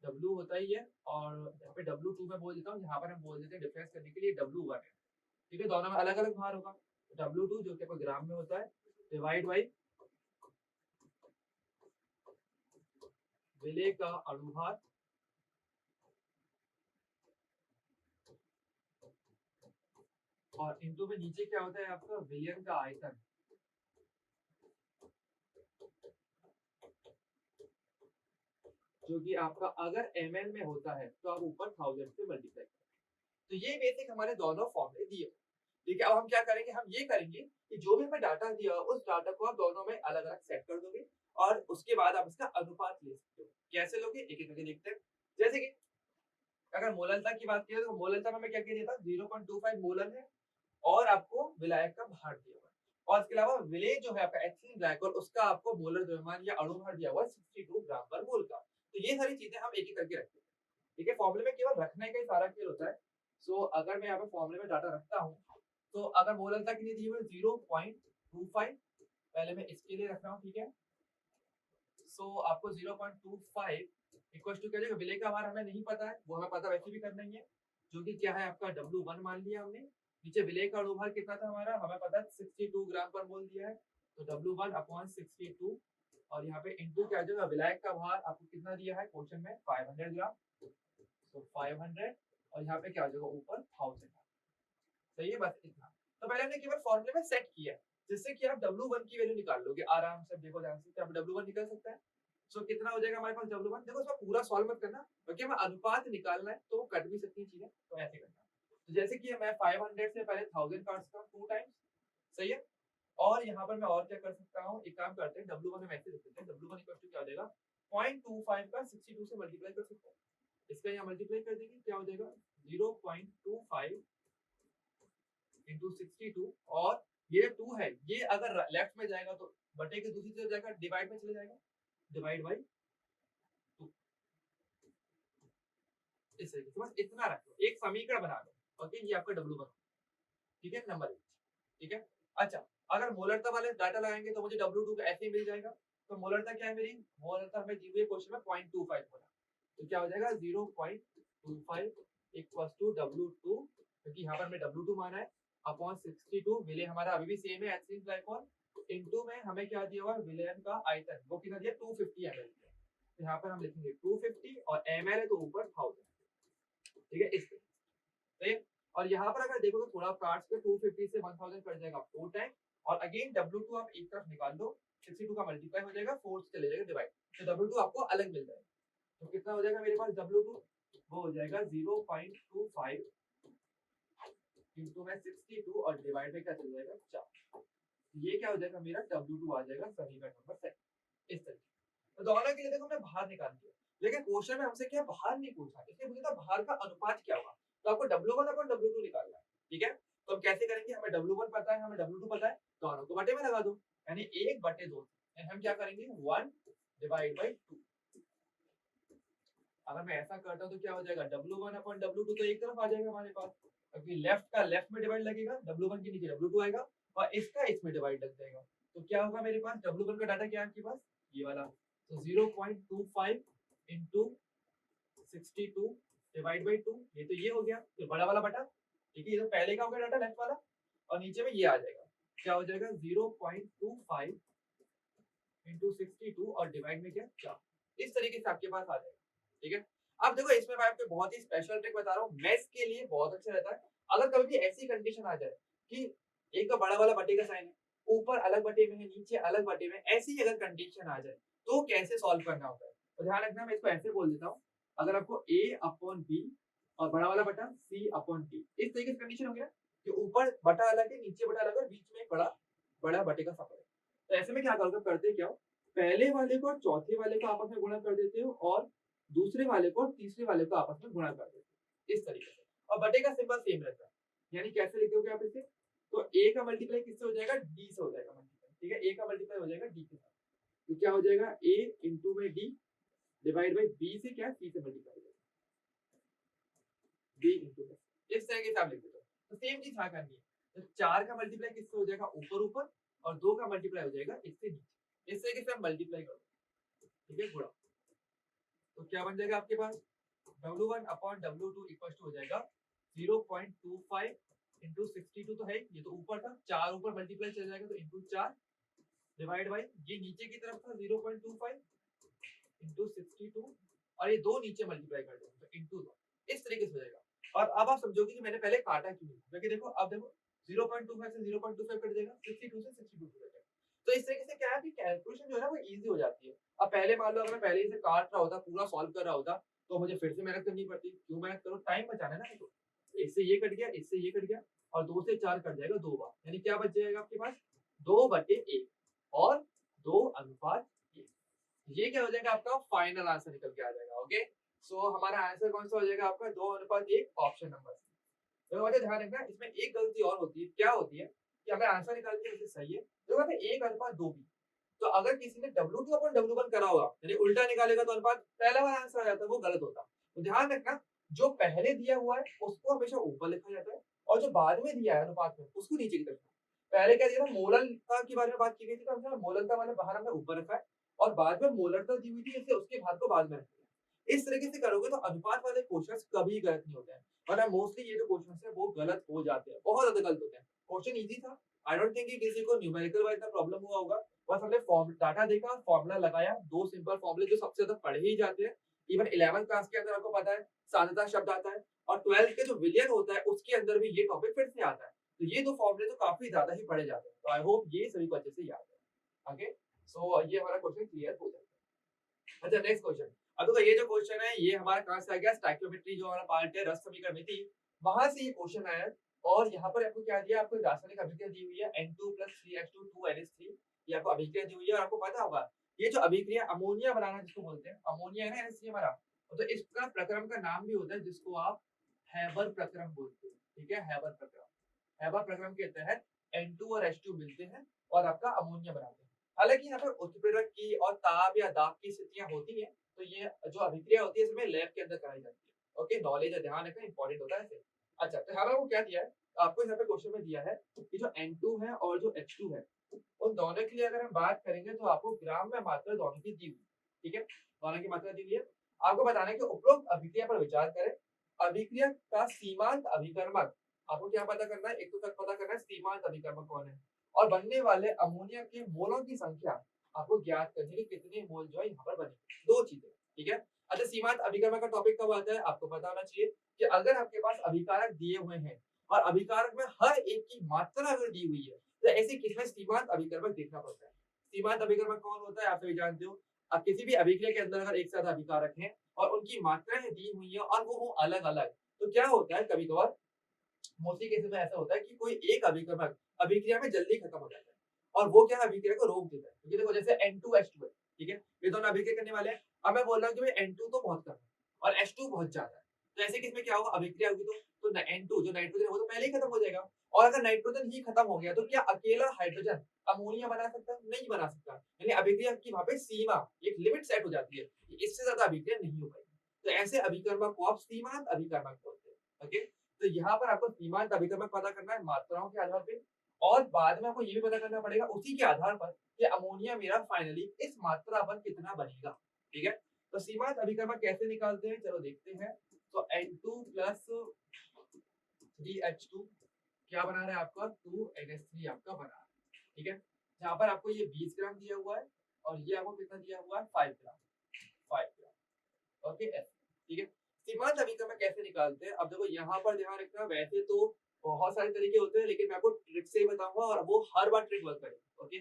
W होता ही है, और यहाँ पे W2 में बोल देता हूँ, यहाँ पर हम बोल देते हैं डिफरेंस करने के लिए W1 है, ठीक है। दोनों में अलग अलग भार होगा। W2 जो कि आपको ग्राम में होता है, डिवाइड बाई विलेय का अणुभार, और इनटू में नीचे क्या होता है आपका विलियन का आयतन, जो कि आपका अगर ml में होता है तो आप ऊपर 1000 से मल्टीप्लाई करें। तो ये बेसिक हमारे दोनों फॉर्मूले दिए। ठीक है, अब हम क्या करेंगे, हम ये करेंगे कि जो भी हमें डाटा दिया उस डाटा को आप दोनों में अलग अलग सेट कर दोगे, और उसके बाद आप इसका अनुपात ले सकते हो। कैसे लोगे, एक एक करके देखते हैं। जैसे कि अगर मोललता की बात करें, तो मोललता में मैं क्या कह दिया था, 0.25 मोलर है, और आपको विलायक का भार दिया हुआ है, और इसके अलावा विलेय जो है आपका एथिलीन ग्लाइकोल, उसका आपको मोलर द्रव्यमान या अणु भार दिया हुआ है 62 ग्राम पर मोल का। तो ये सारी चीजें हम एक एक करके रखते हैं, ठीक है। फॉर्मूले में केवल रखने का ही सारा खेल होता है। सो अगर मैं यहाँ पे फॉर्मूले में डाटा रखता हूँ, तो अगर मोललता के लिए दी हुई 0.25, पहले मैं इसके लिए रख रहा हूँ, ठीक है। सो आपको 0.25 इक्वल टू क्या जाएगा, विलेय का भार हमें नहीं पता है, वो हमें पता वैसे भी करना ही है, जो कि क्या है आपका W1 मान लिया हमने। नीचे विलेय का अणुभार कितना था हमारा, हमें पता है 62 ग्राम पर मोल दिया है, तो W1/62, और यहाँ पे इनटू क्या जाएगा, विलायक का भार आपको कितना दिया है क्वेश्चन में, 500 ग्राम, तो 500, और यहाँ पे क्या हो जाएगा ऊपर 1000। सही है, बस इतना। तो पहले हमने केवल फॉर्मूले में सेट किया है, जिससे कि आप W1 की वैल्यू निकाल लोगे आराम से। देखो ध्यान से, आप W1 निकल सकता है। सो कितना हो जाएगा हमारे पास W1, देखो इसमें पूरा सॉल्व मत करना, क्योंकि हमें अनुपात निकालना है, तो वो कट भी सकती है चीजें, तो ऐसे करना। तो जैसे कि मैं 500 से पहले 1000 काट सकता हूँ 2 टाइम्स, सही है। और यहाँ पर मैं और क्या कर सकता हूँ, एक काम करते हैं, W1 हम ऐसे लिख देते हैं, W1 इक्वल टू क्या हो जाएगा, 0.25 का 62 से मल्टीप्लाई कर सकते हैं, इसका यहाँ मल्टीप्लाई कर देंगे, क्या हो जाएगा 0.25 इंटू 62 और ये 2 है ये अगर लेफ्ट में जाएगा तो बटे के दूसरी तरफ जाएगा डिवाइड में चले जाएगा डिवाइड बाई 2 इस तरीके से बस इतना रख लो एक समीकरण बना लो ओके ये आपका W1 ठीक है नंबर 1 ठीक है अच्छा अगर मोलरता वाले डाटा लगाएंगे तो मुझे W2 ऐसे ही मिल जाएगा तो मोलरता क्या है मेरी मोलरता हमें दी हुई क्वेश्चन में 0.25 बोला तो क्या हो जाएगा 0.25 इक्वल्स टू W2 क्योंकि यहाँ पर हमें W2 माना है अपॉन 62 विलेय हमारा अभी भी सेम है एथिलीन ग्लाइकॉल इनटू में हमें क्या दिया हुआ है विलेयन का आयतन वो कितना दिया 250 ml तो यहाँ पर हम लिखेंगे 250 और ml है तो ऊपर 1000 ठीक है इस ठीक है और यहाँ पर अगर देखोगे थोड़ा पार्ट्स पे 250 से 1000 कट जाएगा 4 टाइम और अगेन W2 आप एक तरफ निकाल दो 62 का मल्टीप्लाई हो जाएगा 4 से चले जाएगा डिवाइड तो W2 आपको अलग मिल जाएगा तो कितना हो जाएगा मेरे पास W2 वो हो जाएगा 0.25 इंटू में 62 और डिवाइड में क्या चल जाएगा 4 ये क्या हो जाएगा मेरा W2 आ जाएगा समीकरण नंबर 7 इस तरीके तो दोनों के लिए देखो हमने बाहर निकाल दिया लेकिन क्वेश्चन में हमसे क्या बाहर नहीं पूछा इसलिए मुझे तो बाहर का अनुपात क्या होगा तो आपको W1 अपन W2 निकालना है ठीक है तो हम कैसे करेंगे हमें W1 पता है हमें W2 पता है दोनों को बटे में लगा दो यानी 1/2 हम क्या करेंगे 1 डिवाइड बाई 2 अगर मैं ऐसा करता हूं तो क्या हो जाएगा W1 अपन W2 तो एक तरफ आ जाएगा हमारे पास क्योंकि लेफ्ट का लेफ्ट में डिवाइड लगेगा W1 के नीचे W2 आएगा और इसका इसमें डिवाइड लग जाएगा तो क्या होगा मेरे पास W1 का डाटा क्या है आपके पास ये वाला तो 0.25 into 62 डिवाइड बाई 2 ये तो ये हो गया तो बड़ा वाला बटा ठीक है ये तो पहले का हो गया डाटा लेफ्ट वाला और नीचे में ये आ जाएगा क्या हो जाएगा 0.25 into 62 और डिवाइड में क्या 4 इस तरीके से आपके पास आ जाएगा ठीक है अब देखो इसमें मैं आपको बहुत ही स्पेशल ट्रिक बता रहा हूँ मैथ्स के लिए बहुत अच्छा रहता है अगर कभी भी ऐसी कंडीशन आ जाए कि एक तो बड़ा वाला बटे का साइन है ऊपर अलग बटे में है नीचे अलग बटे में ऐसी अगर कंडीशन आ जाए तो कैसे सॉल्व करना होता है तो ध्यान रखना मैं इसको ऐसे बोल देता हूँ अगर आपको a अपॉन b और बड़ा वाला बटा c अपॉन d इस तरीके से कंडीशन हो गया कि ऊपर बटा अलग है नीचे बटा अलग है बीच में एक बड़ा बड़ा बटे का सफर है तो ऐसे में क्या करोगे करते क्या हो पहले वाले को चौथे वाले को आपस में गुणा कर देते हो और दूसरे वाले को तीसरे वाले को आपस में गुणा कर देते हो इस तरीके से और बटे का सिंबल सेम रहता है यानी कैसे लिखोगे आप इसे तो a का मल्टीप्लाई किससे हो जाएगा d से हो जाएगा मल्टीप्लाई ठीक है a का मल्टीप्लाई हो जाएगा d के साथ तो क्या हो जाएगा a इंटू में d डिवाइड बाई b से क्या c से मल्टीप्लाई हो जाएगा b इंटू इस तरीके से आप लिख देते हो तो सेम चीज यहाँ करनी है तो 4 का मल्टीप्लाई किससे हो जाएगा ऊपर ऊपर और 2 का मल्टीप्लाई हो जाएगा इससे नीचे इस तरीके से हम मल्टीप्लाई करोगे ठीक है गुणा तो क्या बन जाएगा आपके पास W1 upon W2 equal to हो जाएगा 0.25 इंटू 62 तो है ये तो ऊपर था 4 ऊपर मल्टीप्लाई चल जाएगा तो इंटू 4 डिवाइड बाई ये नीचे की तरफ था 0.25 इंटू 62 और ये दो नीचे मल्टीप्लाई कर दो तो इंटू 2 इस तरीके से हो जाएगा और अब आप समझोगे कि मैंने पहले काटा क्यों नहीं क्योंकि देखो अब देखो 0.25 से 0.25 कट जाएगा 62 से 62 कट जाएगा तो इस तरीके से क्या है कि कैलकुलेशन जो है ना वो इजी हो जाती है अब पहले मान लो अगर मैं पहले ही से काट रहा होता पूरा सॉल्व कर रहा होता तो मुझे फिर से मेहनत करनी पड़ती क्यों मेहनत करो टाइम बचाना है ना तो इससे ये कट गया इससे ये कट गया और 2 से 4 कट जाएगा 2 बार यानी क्या बच जाएगा आपके पास 2/1 और 2:1 ये क्या हो जाएगा आपका फाइनल आंसर निकल के आ जाएगा ओके सो हमारा आंसर कौन सा हो जाएगा आपका 2:1 ऑप्शन नंबर सी तो मुझे ध्यान रखना इसमें एक गलती और होती है क्या होती है कि अगर आंसर निकालते हैं सही है तो कहते हैं 1:2 भी तो अगर किसी ने W2 अपॉन W1 करा होगा यानी उल्टा निकालेगा तो अनुपात पहला वाला आंसर आ जाता है वो गलत होता तो ध्यान रखना जो पहले दिया हुआ है उसको हमेशा ऊपर लिखा जाता है और जो बाद में दिया है अनुपात में उसको नीचे की तरफ पहले क्या दिया था मोलरता के बारे में बात की गई थी तो हमने मोलरता वाला बाहर हमने ऊपर रखा है और बाद में मोलरता दी हुई थी इसलिए उसके भाग को बाद में रखा है इस तरीके से करोगे तो अनुपात वाले क्वेश्चंस कभी गलत नहीं होते हैं वरना मोस्टली ये जो क्वेश्चंस है वो गलत हो जाते हैं बहुत ज्यादा गलत होते हैं क्वेश्चन इजी था आई डोंट थिंक कि किसी को न्यूमेरिकल वाइज का प्रॉब्लम हुआ होगा बस हमने फॉर्म डाटा देखा फॉर्मूला लगाया दो सिंपल फॉर्मूले जो सबसे ज्यादा पढ़े ही जाते हैं इवन 11th क्लास के अंदर आपको पता है साध्यता शब्द आता है और 12th के जो विलियन होता है उसके अंदर भी ये टॉपिक फिर से आता है तो ये दो फॉर्मूले तो काफी ज्यादा ही पढ़े जाते हैं तो आई होप ये सभी को अच्छे से याद है ओके सो ये हमारा क्वेश्चन क्लियर हो जाता है अच्छा नेक्स्ट क्वेश्चन अब देखो ये जो क्वेश्चन है ये हमारा कहां से आ गया स्टोइकियोमेट्री जो हमारा पार्ट है रस समीकरण में थी वहां से ये क्वेश्चन आया और यहाँ पर आपको क्या दिया आपको रासायनिक अभिक्रिया दी हुई है N2 + 3H2 2NH3 ये आपको अभिक्रिया दी हुई है और आपको पता होगा ये जो अभिक्रिया अमोनिया बनाना जिसको बोलते हैं अमोनिया है ना NH3 हमारा तो इसका प्रक्रम का नाम भी होता है जिसको आप हैबर प्रक्रम बोलते हैं ठीक है हैबर प्रक्रम हैबा प्रक्रम के तहत N2 और H2 मिलते हैं और आपका अमोनिया बनाते हैं। हालांकि यहाँ पर उत्प्रेरक की और ताप या दाब की स्थितियां होती हैं, तो ये जो अभिक्रिया होती है इसमें लैब के अंदर कराई जाती है। ओके, नॉलेज ध्यान रखना इंपॉर्टेंट होता है। अच्छा, तो यहाँ पर वो क्या दिया है आपको, यहाँ पे क्वेश्चन में दिया है कि जो N2 है और जो H2 है उन दोनों के लिए अगर हम बात करेंगे तो आपको ग्राम में मात्रा दोनों की दी हुई, ठीक है, दोनों की मात्रा दी हुई है। आपको बताना है कि उपरोक्त अभिक्रिया पर विचार करें। अभिक्रिया का सीमांत अभिकर्मक आपको क्या पता करना है, एक तो तक पता करना है सीमांत अभिकर्मक कौन है, और बनने वाले अमोनिया के मोलों की संख्या आपको ज्ञात करनी है, कितने मोल जो है यहाँ पर बने, दो चीजें, ठीक है। अच्छा, सीमांत अभिकर्मक का टॉपिक कब आता है आपको पता होना चाहिए कि अगर आपके पास अभिकारक दिए हुए हैं और अभिकारक में हर एक की मात्रा अगर दी हुई है, तो ऐसी केस में सीमांत अभिकर्मक देखना पड़ता है। सीमांत अभिकर्मक कौन होता है आप सभी जानते हो। अब किसी भी अभिक्रिया के अंदर अगर एक साथ अभिकारक हैं और उनकी मात्राएं दी हुई है और वो अलग अलग, तो क्या होता है कभी कभार मोस्टली केसेस में ऐसा होता है कि कोई एक अभिकर्मक अभिक्रिया में जल्दी खत्म हो जाता है और वो क्या अभिक्रिया को रोक देता है। क्योंकि देखो जैसे N2H2 है, ठीक है, ये दोनों अभिक्रिया करने वाले हैं। अब मैं बोल रहा हूँ कि भाई N2 तो बहुत कम है और H2 बहुत ज्यादा है, तो ऐसे केस में क्या होगा, अभिक्रिया होगी तो N2 जो नाइट्रोजन है वो तो पहले ही खत्म हो जाएगा। और अगर नाइट्रोजन ही खत्म हो गया तो क्या अकेला हाइड्रोजन अमोनिया बना सकता है? नहीं बना सकता। यानी अभिक्रिया की वहां पे सीमा, एक लिमिट सेट हो जाती है कि इससे ज्यादा अभिक्रिया नहीं हो पाएगी। तो ऐसे अभिकर्मक को आप सीमांत अभिकर्मक बोलते हैं। ओके, तो यहाँ पर आपको सीमांत अभिकर्मक पता करना है मात्राओं के आधार पे, और बाद में आपको ये भी पता करना पड़ेगा उसी के आधार पर कि अमोनिया मेरा फाइनली इस मात्रा पर कितना बनेगा, ठीक है। तो सीमांत अभिकर्मक कैसे निकालते हैं, चलो देखते हैं। तो N2 प्लस 3H2 क्या बना रहा है आपका, 2NH3 आपका बना रहा है, ठीक है। यहाँ पर आपको ये 20 ग्राम दिया हुआ है और ये आपको कितना दिया हुआ है, 5 ग्राम, 5 ग्राम। ओके, ठीक है। सीमांत अभिकर्मक कैसे निकालते हैं, अब देखो यहाँ पर ध्यान रखना, वैसे तो बहुत सारे तरीके होते हैं लेकिन मैं आपको ट्रिक से ही बताऊंगा और वो हर बार ट्रिक वर्क करेगी। ओके,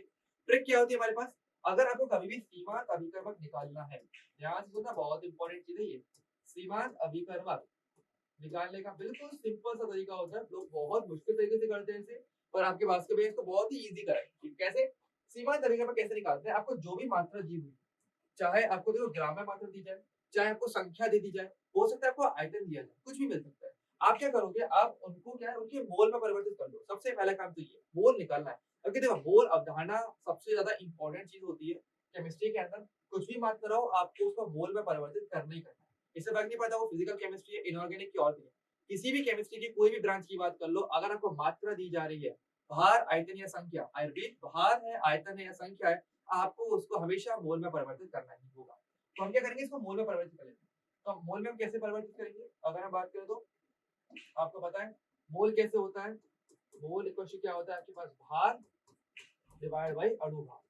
ट्रिक क्या होती है हमारे पास, अगर आपको कभी भी सीमांत अभिकर्मक निकालना है, ध्यान से सुनना, बहुत इंपॉर्टेंट चीज है ये। सीमांत अभिकर्मक निकालने का बिल्कुल सिंपल सा तरीका होता है, लोग बहुत मुश्किल तरीके से करते हैं इसे, पर आपके पास के इसको बहुत ही इजी करा है। कैसे सीमांत अभिकर्मक कैसे निकालते हैं, आपको जो भी मात्रा दी हुई, चाहे आपको देखो ग्राम में मात्रा दी जाए, चाहे आपको संख्या दे दी जाए, हो सकता है आपको आयतन दिया जाए, कुछ भी मिल सकता है। आप क्या करोगे, आप उनको क्या है उनके मोल में परिवर्तित कर लो। सबसे पहला काम तो ये मोल निकालना है, क्योंकि देखो मोल अवधारणा सबसे ज्यादा इंपॉर्टेंट चीज होती है केमिस्ट्री के अंदर। कुछ भी मात्रा हो आपको उसको मोल में परिवर्तित करना ही करना है। इससे फर्क नहीं पड़ता वो फिजिकल केमिस्ट्री है, इनऑर्गेनिक की और भी है। किसी भी केमिस्ट्री की कोई भी ब्रांच की बात कर लो, अगर आपको मात्रा दी जा रही है, भार आयतन या संख्या, आई रिपीट, भार है आयतन है या संख्या है, आपको उसको हमेशा मोल में परिवर्तित करना ही होगा। तो हम क्या करेंगे, इसको मोल में परिवर्तित करेंगे। तो मोल में हम कैसे परिवर्तित करेंगे, अगर हम बात करें तो आपको पता है मोल कैसे होता है, मोल इक्वल टू क्या होता है आपके पास, भार डिवाइड बाई अणुभार।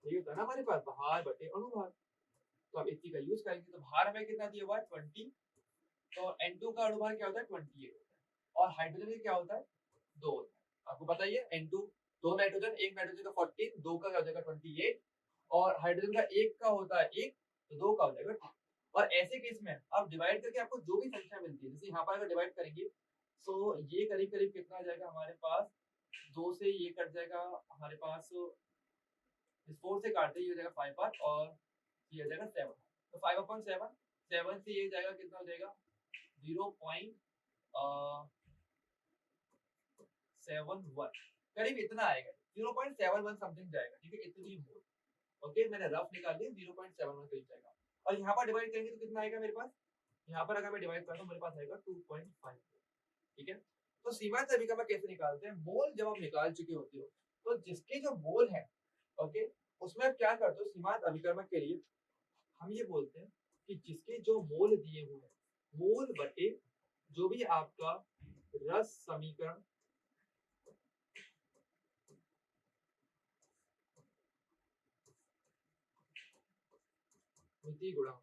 ये होता है ना हमारे पास, भार बटे अणुभार। तो अब इसी का यूज करेंगे। तो भार हमें कितना दिया हुआ है, 20। तो N2 का अणुभार क्या होता है, 28 होता है। और हाइड्रोजन का क्या होता है, 2 होता है। आपको बताइए N2 दो नाइट्रोजन, एक नाइट्रोजन का 14, दो का क्या हो जाएगा 28, और हाइड्रोजन का एक का होता है 1, तो दो का हो जाएगा 2। और ऐसे केस में आप डिवाइड करके आपको जो भी संख्या मिलती है, जैसे यहाँ पर अगर डिवाइड करेंगे तो ये करीब करीब कितना आ जाएगा हमारे पास, 2 से ये कट जाएगा हमारे पास, इस 4 से काटते ही हो जाएगा 5 बार, और ये हो जाएगा 7। तो 5/7, 7 से ये जाएगा कितना हो जाएगा 0.71, करीब इतना आएगा, 0.71 समथिंग जाएगा, ठीक है, इतनी मोल। ओके, मैंने रफ निकाल दिया, 0.71 करीब जाएगा। और यहाँ पर डिवाइड करेंगे तो कितना आएगा मेरे पास, यहाँ पर अगर मैं डिवाइड करता हूँ मेरे पास आएगा 2.5, ठीक है। तो सीमांत अभिकर्मक कैसे निकालते हैं, मोल जब आप निकाल चुके होते हो तो जिसके जो मोल है, ओके, उसमें आप क्या करते हो, सीमांत अभिकर्मक के लिए हम ये बोलते हैं कि जिसके जो मोल दिए हुए हैं, मोल बटे जो भी आपका रस समीकरण मिति गुणांक,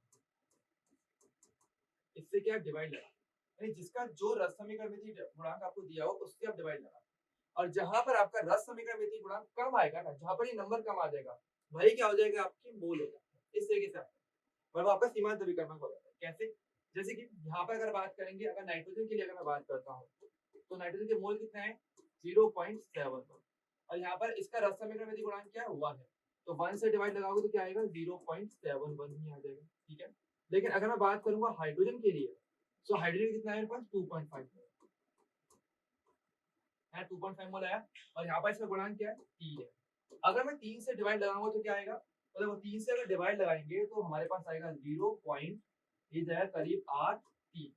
इससे क्या डिवाइड लगा, यानी जिसका जो रस समीकरण मिति गुणांक आपको दिया हो उससे आप डिवाइड लगा। और जहां पर आपका रस समीकरण मिति गुणांक कम आएगा ना, जहां पर ये नंबर कम आ जाएगा, वही क्या हो जाएगा, आपकी मोल हो जाएगा। इस तरीके से मतलब आपका सीमांत अभिकर्मक हो जाता है। कैसे, जैसे कि यहाँ पर अगर बात करेंगे, अगर नाइट्रोजन के लिए अगर मैं बात करता हूँ तो नाइट्रोजन के मोल कितने हैं, 0.71, और यहाँ पर इसका रस समीकरण मिति गुणांक क्या है, 1 है। तो 1 से डिवाइड लगाओगे तो क्या आएगा, 0.71 ही आ जाएगा, ठीक है। लेकिन अगर मैं बात करूंगा हाइड्रोजन के लिए, तो हाइड्रोजन कितना है मेरे पास, 2.5 है। है 2.5 मोल आया, और यहाँ पर इसका गुणांक क्या है 3 है। अगर मैं 3 से डिवाइड लगाऊंगा तो क्या आएगा, तो देखो 3 से अगर डिवाइड लगाएंगे तो हमारे पास आएगा 0. ये जाएगा करीब 8 3,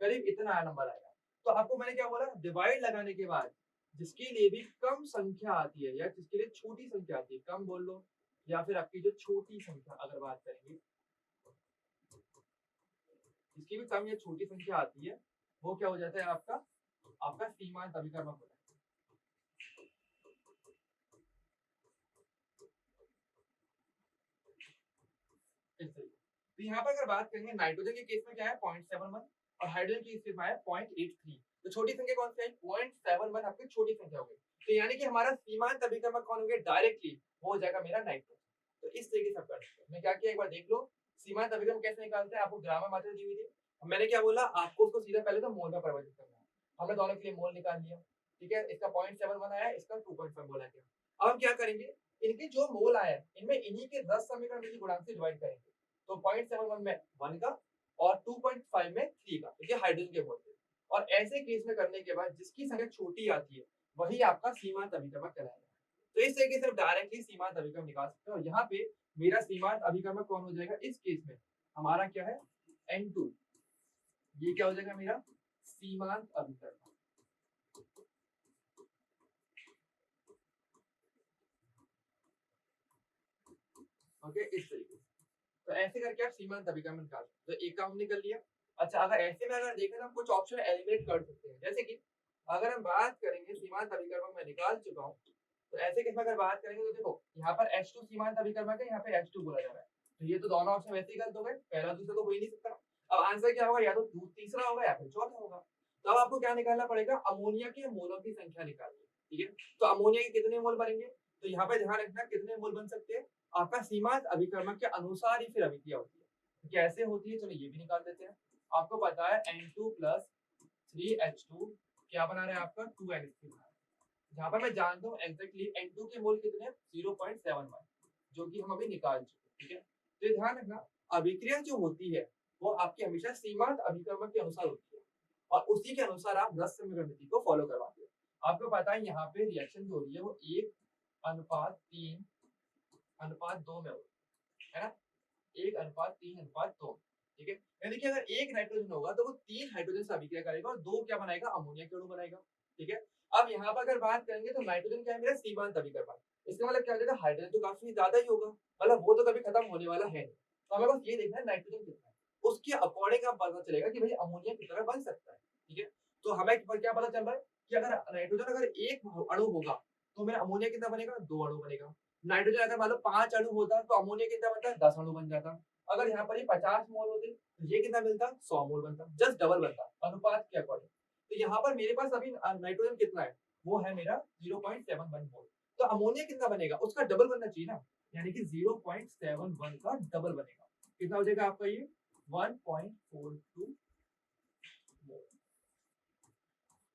करीब इतना नंबर आएगा। तो आपको मैंने क्या बोला, डिवाइड लगाने के बाद जिसके लिए भी कम संख्या आती है या जिसके लिए छोटी संख्या आती है, कम बोल लो, या फिर आपकी जो छोटी संख्या अगर बात करेंगे, जिसकी भी कम या छोटी संख्या आती है वो क्या हो जाता है आपका, आपका सीमांत अभिकर्मक होता है। इस तरीके। तो यहाँ पर अगर बात करेंगे नाइट्रोजन के केस में क्या है 0.71 और हाइड्रोजन के केस में है 0.83। तो छोटी संख्या कौन सी आई 0.71 आपकी छोटी संख्या हो गई। तो यानी कि हमारा सीमांत अभिकर्मक कौन हो गया डायरेक्टली, वो हो जाएगा मेरा नाइट्रोजन। तो इस तरीके से आप कर सकते हैं। मैं क्या किया एक बार देख लो, सीमांत अभिकर्मक कैसे निकालते हैं, आपको ग्राम में मात्रा दी हुई थी, मैंने क्या बोला आपको उसको सीधा पहले तो मोल में परिवर्तित करना है। हमने दोनों के लिए मोल निकाल लिया, ठीक है, इसका 0.71 आया, इसका 2.5 मोल आ गया। अब हम क्या करेंगे, इनके जो मोल आए इनमें इन्हीं के 10 समीकरण में गुणांक से डिवाइड करेंगे। तो 0.71 में 1 का और 2.5 में 3 का, क्योंकि हाइड्रोजन के मोल थे। और ऐसे केस में करने के बाद जिसकी संख्या छोटी आती है वही आपका सीमांत अभिकर्मक कहलाएगा। तो इस तरीके से डायरेक्टली सीमांत अभिकर्मक निकाल सकते हो। और यहाँ पे मेरा सीमांत अभिकर्मक कौन हो जाएगा इस केस में, हमारा क्या है N2, ये क्या हो जाएगा मेरा सीमांत अभिकर्मक। ओके, इस तरीके से। तो ऐसे करके आप सीमांत अभिकर्मक निकाल सकते हो। तो एक काम निकल लिया। अच्छा, अगर ऐसे में अगर देखें तो हम कुछ ऑप्शन एलिमिनेट कर सकते हैं, जैसे कि अगर हम बात करेंगे सीमांत अभिकर्मक मैं निकाल चुका हूँ, तो ऐसे केस में अगर बात करेंगे तो देखो यहाँ पर H2 सीमांत अभिकर्मक है, यहाँ पे H2 बोला जा रहा है, तो ये तो दोनों ऑप्शन वैसे ही गलत हो गए, पहला दूसरा तो हो ही नहीं सकता। अब आंसर क्या होगा, या तो तीसरा होगा या फिर चौथा होगा। तो अब आपको क्या निकालना पड़ेगा, अमोनिया के मोलों की संख्या निकालनी, ठीक है। तो अमोनिया के कितने मोल बनेंगे, तो यहाँ पे ध्यान रखना कितने मोल बन सकते हैं, आपका सीमांत अभिकर्मक के अनुसार ही फिर अभिक्रिया होती है। तो कैसे होती है, चलो ये भी निकाल देते हैं। आपको पता है N2 + 3H2 क्या बना रहा है आपका 2NH3 बना रहा है। जहाँ पर मैं जानता हूँ एग्जैक्टली N2 के मोल कितने हैं 0.71, जो कि हम अभी निकाल चुके, ठीक है। तो ये ध्यान रखना अभिक्रिया जो होती है वो आपकी हमेशा सीमांत अभिकर्मक के अनुसार होती है, और उसी के अनुसार आप रस समीकरण विधि को फॉलो करवाते हो। आपको पता है यहाँ पे रिएक्शन जो हो रही है वो 1:3:2 में होगी, है ना, 1:3:2, ठीक है। यानी कि अगर एक नाइट्रोजन होगा तो वो 3 हाइड्रोजन से अभिक्रिया करेगा और 2 क्या बनाएगा, अमोनिया के अणु बनाएगा, ठीक है। अब यहाँ पर अगर बात करेंगे तो नाइट्रोजन क्या है मेरा सीमांत अभिकर्मक, इसका मतलब क्या हो जाएगा, हाइड्रोजन तो काफी ज्यादा ही होगा, मतलब वो तो कभी खत्म होने वाला है नहीं। तो हमें बस ये देखना है नाइट्रोजन कितना है, उसके अकॉर्डिंग आप पता चलेगा कि भाई अमोनिया कितना बन सकता है, ठीक है। तो हमें क्या पता चल रहा है कि अगर नाइट्रोजन अगर एक अणु होगा तो मेरा अमोनिया कितना बनेगा, 2 अणु बनेगा। नाइट्रोजन अगर मान लो 5 अणु होता तो अमोनिया कितना बनता, 10 अणु बन जाता। अगर यहाँ पर ये 50 मोल होते तो ये कितना मिलता, 100 मोल बनता, जस्ट डबल बनता अनुपात के अकॉर्डिंग। तो यहाँ पर मेरे पास अभी नाइट्रोजन कितना है, वो है मेरा 0.71 मोल, तो अमोनिया कितना बनेगा, उसका डबल बनना चाहिए ना, यानी कि 0.71 का डबल बनेगा, कितना हो जाएगा आपका ये 1.42 मोल।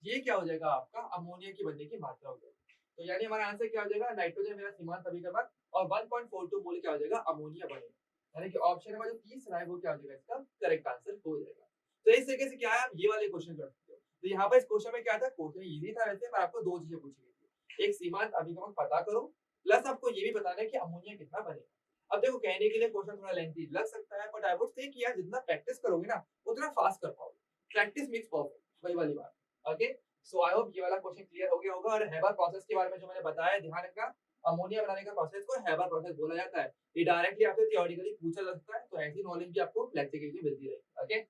ये क्या हो जाएगा आपका अमोनिया की बनने की मात्रा हो जाएगी। तो यानी हमारा आंसर क्या हो जाएगा, नाइट्रोजन मेरा सीमांत अभिकर्मक और 1.42 मोल क्या हो जाएगा, अमोनिया बनेगा। यानी कि ऑप्शन नंबर जो तीसरा है वो क्या हो जाएगा, इसका करेक्ट आंसर हो जाएगा। तो इस तरीके से क्या है, आप ये वाले क्वेश्चन कर सकते हो। तो यहाँ पर इस क्वेश्चन में क्या था, क्वेश्चन इजी था वैसे, पर आपको दो चीजें पूछी गई थी, एक सीमांत अभिकर्मक पता करो, प्लस आपको ये भी बताना है कि अमोनिया कितना बनेगा। अब देखो कहने के लिए क्वेश्चन थोड़ा लेंथी लग सकता है, बट आई वुड से कि यार जितना प्रैक्टिस करोगे ना उतना फास्ट कर पाओगे, प्रैक्टिस मेक्स परफेक्ट, वही वाली बात। ओके, सो आई होप ये वाला क्वेश्चन क्लियर हो गया होगा। और हैबर प्रोसेस के बारे में जो मैंने बताया, ध्यान रखना अमोनिया बनाने का प्रोसेस को हैबर प्रोसेस बोला जाता है। ये डायरेक्टली आपसे थियोरेटिकली पूछा जा सकता है, तो ऐसी नॉलेज भी आपको प्रैक्टिकली मिलती रहेगी। ओके,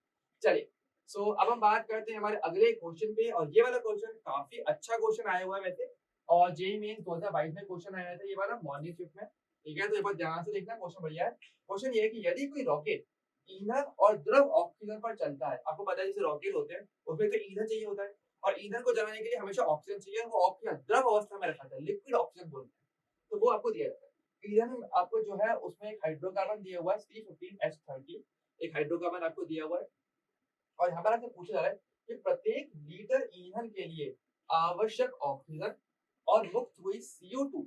चलिए, सो अब हम बात करते हैं हमारे अगले क्वेश्चन पे, और ये वाला क्वेश्चन काफी अच्छा क्वेश्चन आया हुआ है वैसे, और जेईई मेंस 2022 में क्वेश्चन आया था ये वाला मॉर्निंग शिफ्ट में, ठीक है। तो एक बार ध्यान से देखना, क्वेश्चन बढ़िया है। क्वेश्चन ये है कि यदि कोई रॉकेट ईंधन और द्रव ऑक्सीजन पर चलता है, आपको पता है जैसे रॉकेट होते हैं उसमें तो ईंधन चाहिए होता है, और ईंधन को जलाने के लिए हमेशा ऑक्सीजन चाहिए, वो ऑक्सीजन द्रव अवस्था में रखा जाता है, लिक्विड ऑक्सीजन बोलते हैं, तो वो आपको दिया जाता है। ईंधन आपको जो है उसमें एक हाइड्रोकार्बन दिया हुआ है C15H30, एक हाइड्रोकार्बन आपको दिया हुआ है, और यहाँ पर आपसे पूछा जा रहा है कि प्रत्येक लीटर ईंधन के लिए आवश्यक ऑक्सीजन और मुक्त हुई CO2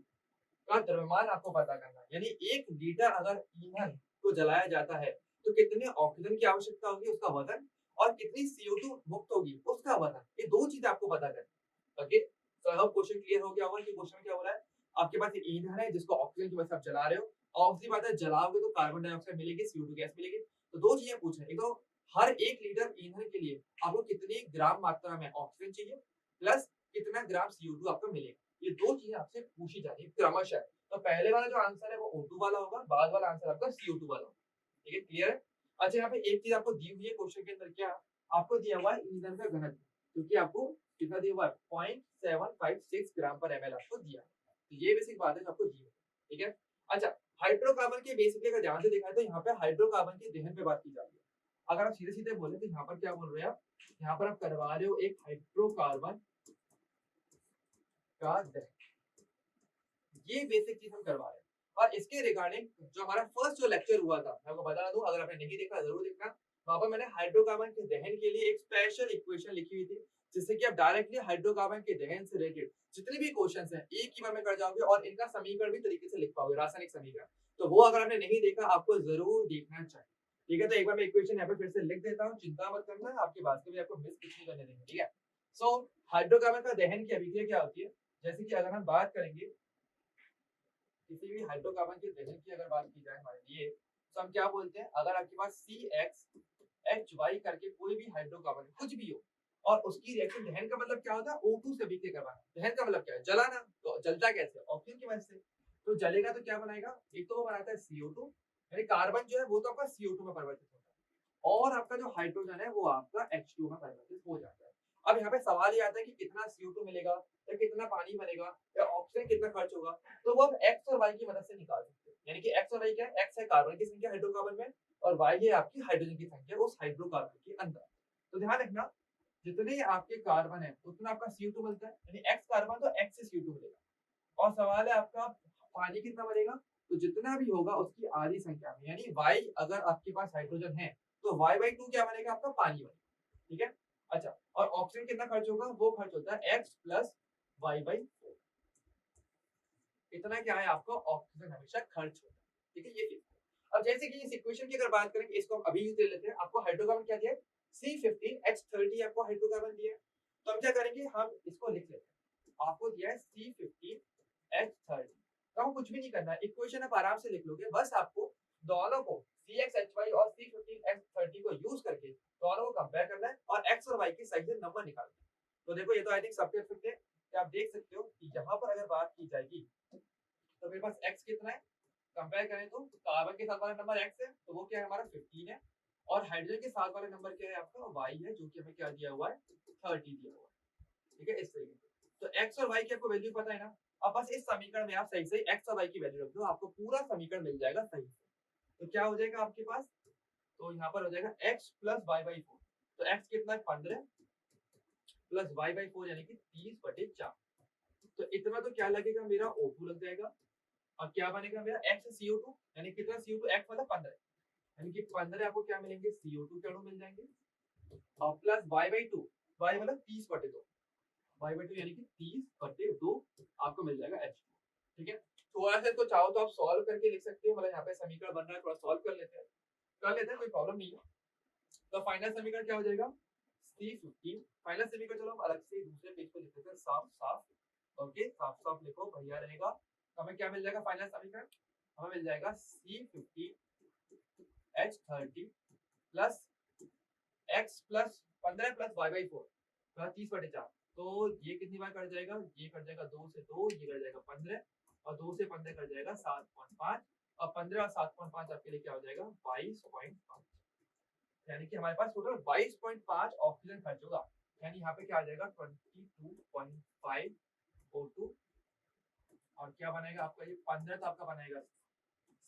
का द्रव्यमान आपको पता करना है। यानी 1 लीटर अगर ईंधन को जलाया जाता है तो कितने ऑक्सीजन की आवश्यकता होगी, उसका वजन, और कितनी CO2 मुक्त होगी उसका वजन, ये दो चीजें आपको पता करनी है। ओके, तो आई होप क्वेश्चन क्लियर हो गया होगा कि क्वेश्चन क्या हो रहा है। आपके पास एक ईंधन है जिसको ऑक्सीजन की वजह से आप जला रहे हो, और दूसरी बात है जलाओगे तो कार्बन डाइऑक्साइड मिलेगी, CO2 गैस मिलेगी। तो दो चीजें पूछ रहे हैं, एक तो हर 1 लीटर ईंधन के लिए आपको कितनी ग्राम मात्रा में ऑक्सीजन चाहिए, प्लस कितना ग्राम CO2 आपको मिलेगा। ये दो चीजें आपसे पूछी जा रही है क्रमशः। तो पहले वाला जो आंसर है वो O2 वाला होगा, बाद वाला आंसर आपका CO2 वाला होगा। ठीक है, क्लियर है? अच्छा, यहाँ पे एक चीज आपको दी हुई है क्वेश्चन के अंदर, क्या आपको दिया हुआ है ईंधन का घनत्व, क्योंकि आपको कितना दिया हुआ है 0.756 ग्राम पर ml आपको दिया है। तो ये बेसिक बात है जो आपको दी है। ठीक है, अच्छा, हाइड्रोकार्बन के बेसिकली अगर ध्यान से देखा है तो यहाँ पे हाइड्रोकार्बन के दहन पे बात की जा रही है। अगर आप सीधे सीधे बोले तो यहाँ पर क्या बोल रहे हैं आप, यहाँ पर आप करवा रहे हो एक हाइड्रोकार्बन का दहन, ये बेसिक चीज हम करवा रहे हैं। और इसके रिगार्डिंग जो हमारा फर्स्ट जो लेक्चर हुआ था, मैं आपको बता दूं, अगर आपने नहीं देखा जरूर देखना, वहां पर मैंने हाइड्रोकार्बन के दहन के लिए एक स्पेशल इक्वेशन लिखी हुई थी, जिससे कि आप डायरेक्टली हाइड्रोकार्बन के दहन से रिलेटेड जितने भी क्वेश्चंस हैं एक ही बार में कर जाओगे और इनका समीकरण भी तरीके से लिख पाओगे, रासायनिक समीकरण। तो वो अगर आपने नहीं देखा, आपको जरूर देखना चाहिए। ठीक है, तो एक बार मैं इक्वेशन यहाँ पे फिर से लिख देता हूँ, चिंता मत करना, आपकी बात को भी आपको मिस कुछ नहीं करने देंगे। ठीक है, सो हाइड्रोकार्बन का दहन की अभिक्रिया क्या होती है, जैसे कि अगर हम बात करेंगे किसी भी हाइड्रोकार्बन के दहन की अगर बात की जाए हमारे लिए, तो हम क्या बोलते हैं, अगर आपके पास CXHY करके कोई भी हाइड्रोकार्बन कुछ भी हो और उसकी रिएक्शन, दहन का मतलब क्या होता है, O2 से अभिक्रिया करवाना। दहन का मतलब क्या है, जलाना। तो जलता कैसे, ऑक्सीजन की वजह से। तो जलेगा तो क्या बनाएगा, एक तो वो बनाता है CO2, यानी कार्बन जो है वो तो आपका CO2 में परिवर्तित होता है, और आपका जो हाइड्रोजन है वो आपका H2 में परिवर्तित हो जाता है। अब यहाँ पे सवाल ये आता है कि कितना CO2 मिलेगा या कितना पानी बनेगा या ऑक्सीजन कितना खर्च होगा, तो वो आप x और y की मदद से निकाल सकते हैं। यानी कि x और y क्या है, x है कार्बन की संख्या हाइड्रोकार्बन में, और y है आपकी हाइड्रोजन की संख्या उस हाइड्रोकार्बन के अंदर। तो ध्यान रखना, जितने आपके कार्बन है उतना आपका CO2 मिलता है, यानी x कार्बन तो x से CO2 मिलेगा। और सवाल है आपका पानी कितना बनेगा, तो जितना भी होगा उसकी आधी संख्या में, यानी y अगर आपके पास हाइड्रोजन है तो y/2 क्या बनेगा, आपका पानी बनेगा। ठीक है, अच्छा, और ऑक्सीजन कितना खर्च होगा, वो खर्च होता है x प्लस y/4। इतना क्या है, आपका ऑक्सीजन हमेशा खर्च होता है। ठीक है, ये चीज। अब जैसे कि इस इक्वेशन की अगर बात करें, इसको हम अभी यूज ले लेते हैं। आपको हाइड्रोकार्बन क्या दिया है, C15H30 आपको हाइड्रोकार्बन दिया है। तो हम क्या करेंगे, हम इसको लिख लेते हैं। आपको दिया है C15H30, तो हम कुछ भी नहीं करना है, इक्वेशन आप आराम से लिख लोगे। बस आपको दोनों को CXHY और C15H30 को यूज करके दोनों को कंपेयर करना है और x और y के सही से नंबर निकालना है। तो देखो, ये तो आई थिंक सबके फिट है कि आप देख सकते हो कि यहाँ पर अगर बात की जाएगी तो मेरे पास x कितना है, कंपेयर करें तो कार्बन के साथ वाला नंबर x है, तो वो क्या है हमारा 15 है, और हाइड्रोजन के साथ वाला नंबर क्या है आपका y है, जो कि हमें क्या दिया हुआ है, 30 दिया हुआ है। ठीक है, इस तरीके से। तो x और y की आपको वैल्यू पता है ना, अब बस इस समीकरण में आप सही सही x और y की वैल्यू रख दो, आपको पूरा समीकरण मिल जाएगा सही से। तो क्या हो जाएगा आपके पास, तो यहाँ पर हो जाएगा x प्लस y/4। तो x कितना है, 15 प्लस y/4 यानी कि 30/4। तो इतना तो क्या लगेगा, मेरा O2 लग जाएगा, और क्या बनेगा मेरा x CO2, यानी कितना CO2, x मतलब 15, यानी कि 15 आपको क्या मिलेंगे, CO2 के अणु मिल जाएंगे, और प्लस y/2, y मतलब 30/2, y/2 यानी कि 30/2 आपको मिल जाएगा H। ठीक है, थोड़ा सा इसको चाहो तो आप सॉल्व करके लिख सकते हो, मतलब यहाँ पे समीकरण बन रहा है, थोड़ा सॉल्व कर लेते हैं, कोई प्रॉब्लम नहीं है। तो फाइनल समीकरण क्या हो जाएगा, C15। फाइनल समीकरण चलो हम अलग से दूसरे पेज पे लिख लेते हैं, साफ साफ। ओके, साफ साफ लिखो, बढ़िया रहेगा। तो हमें क्या मिल जाएगा फाइनल समीकरण, हमें मिल जाएगा C15H30 plus x plus 15 plus y/4 plus 30/4। तो ये कितनी बार कट जाएगा, ये कट जाएगा 2 से 2, ये कट जाएगा 15, और 2 से 15 कट जाएगा 7.5, और 15 और 7.5 आपके लिए क्या हो जाएगा, 22.5। यानी कि हमारे पास टोटल 22.5 ऑक्सीजन खर्च होगा, यानी यहाँ पे क्या आ जाएगा 22.5 O2, और क्या बनेगा आपका, ये 15 तो आपका बनेगा